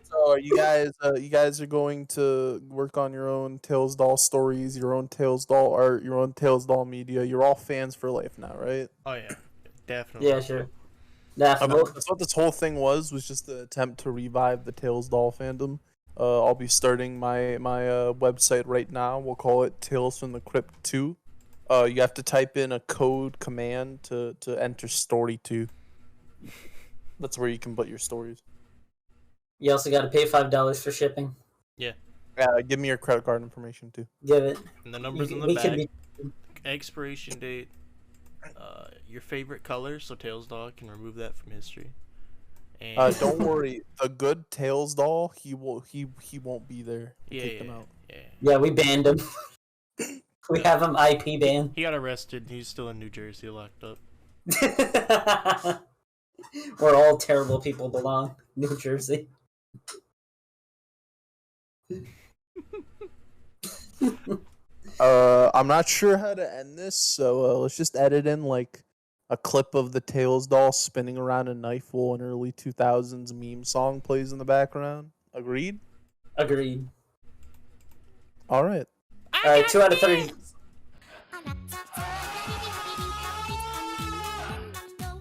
So you guys are going to work on your own Tales Doll stories, your own Tales Doll art, your own Tales Doll media. You're all fans for life now, right? Oh yeah, definitely. Yeah, sure. Definitely. That's what this whole thing was just an attempt to revive the Tales Doll fandom. I'll be starting my website right now. We'll call it Tales from the Crypt 2. You have to type in a code command to enter story 2. That's where you can put your stories. You also got to pay $5 for shipping. Yeah. Give me your credit card information too. Give it. And the numbers in the back. Expiration date. Your favorite color, so Tails Doll can remove that from history. And Don't worry, the good Tails Doll, he won't be there. Take them out. Yeah, we banned him. We have him IP banned. He got arrested. He's still in New Jersey, locked up. where all terrible people belong. New Jersey. I'm not sure how to end this, so let's just edit in like a clip of the Tails doll spinning around a knife while an early 2000s meme song plays in the background. Agreed? Agreed. All right. All right, 2 out of 30.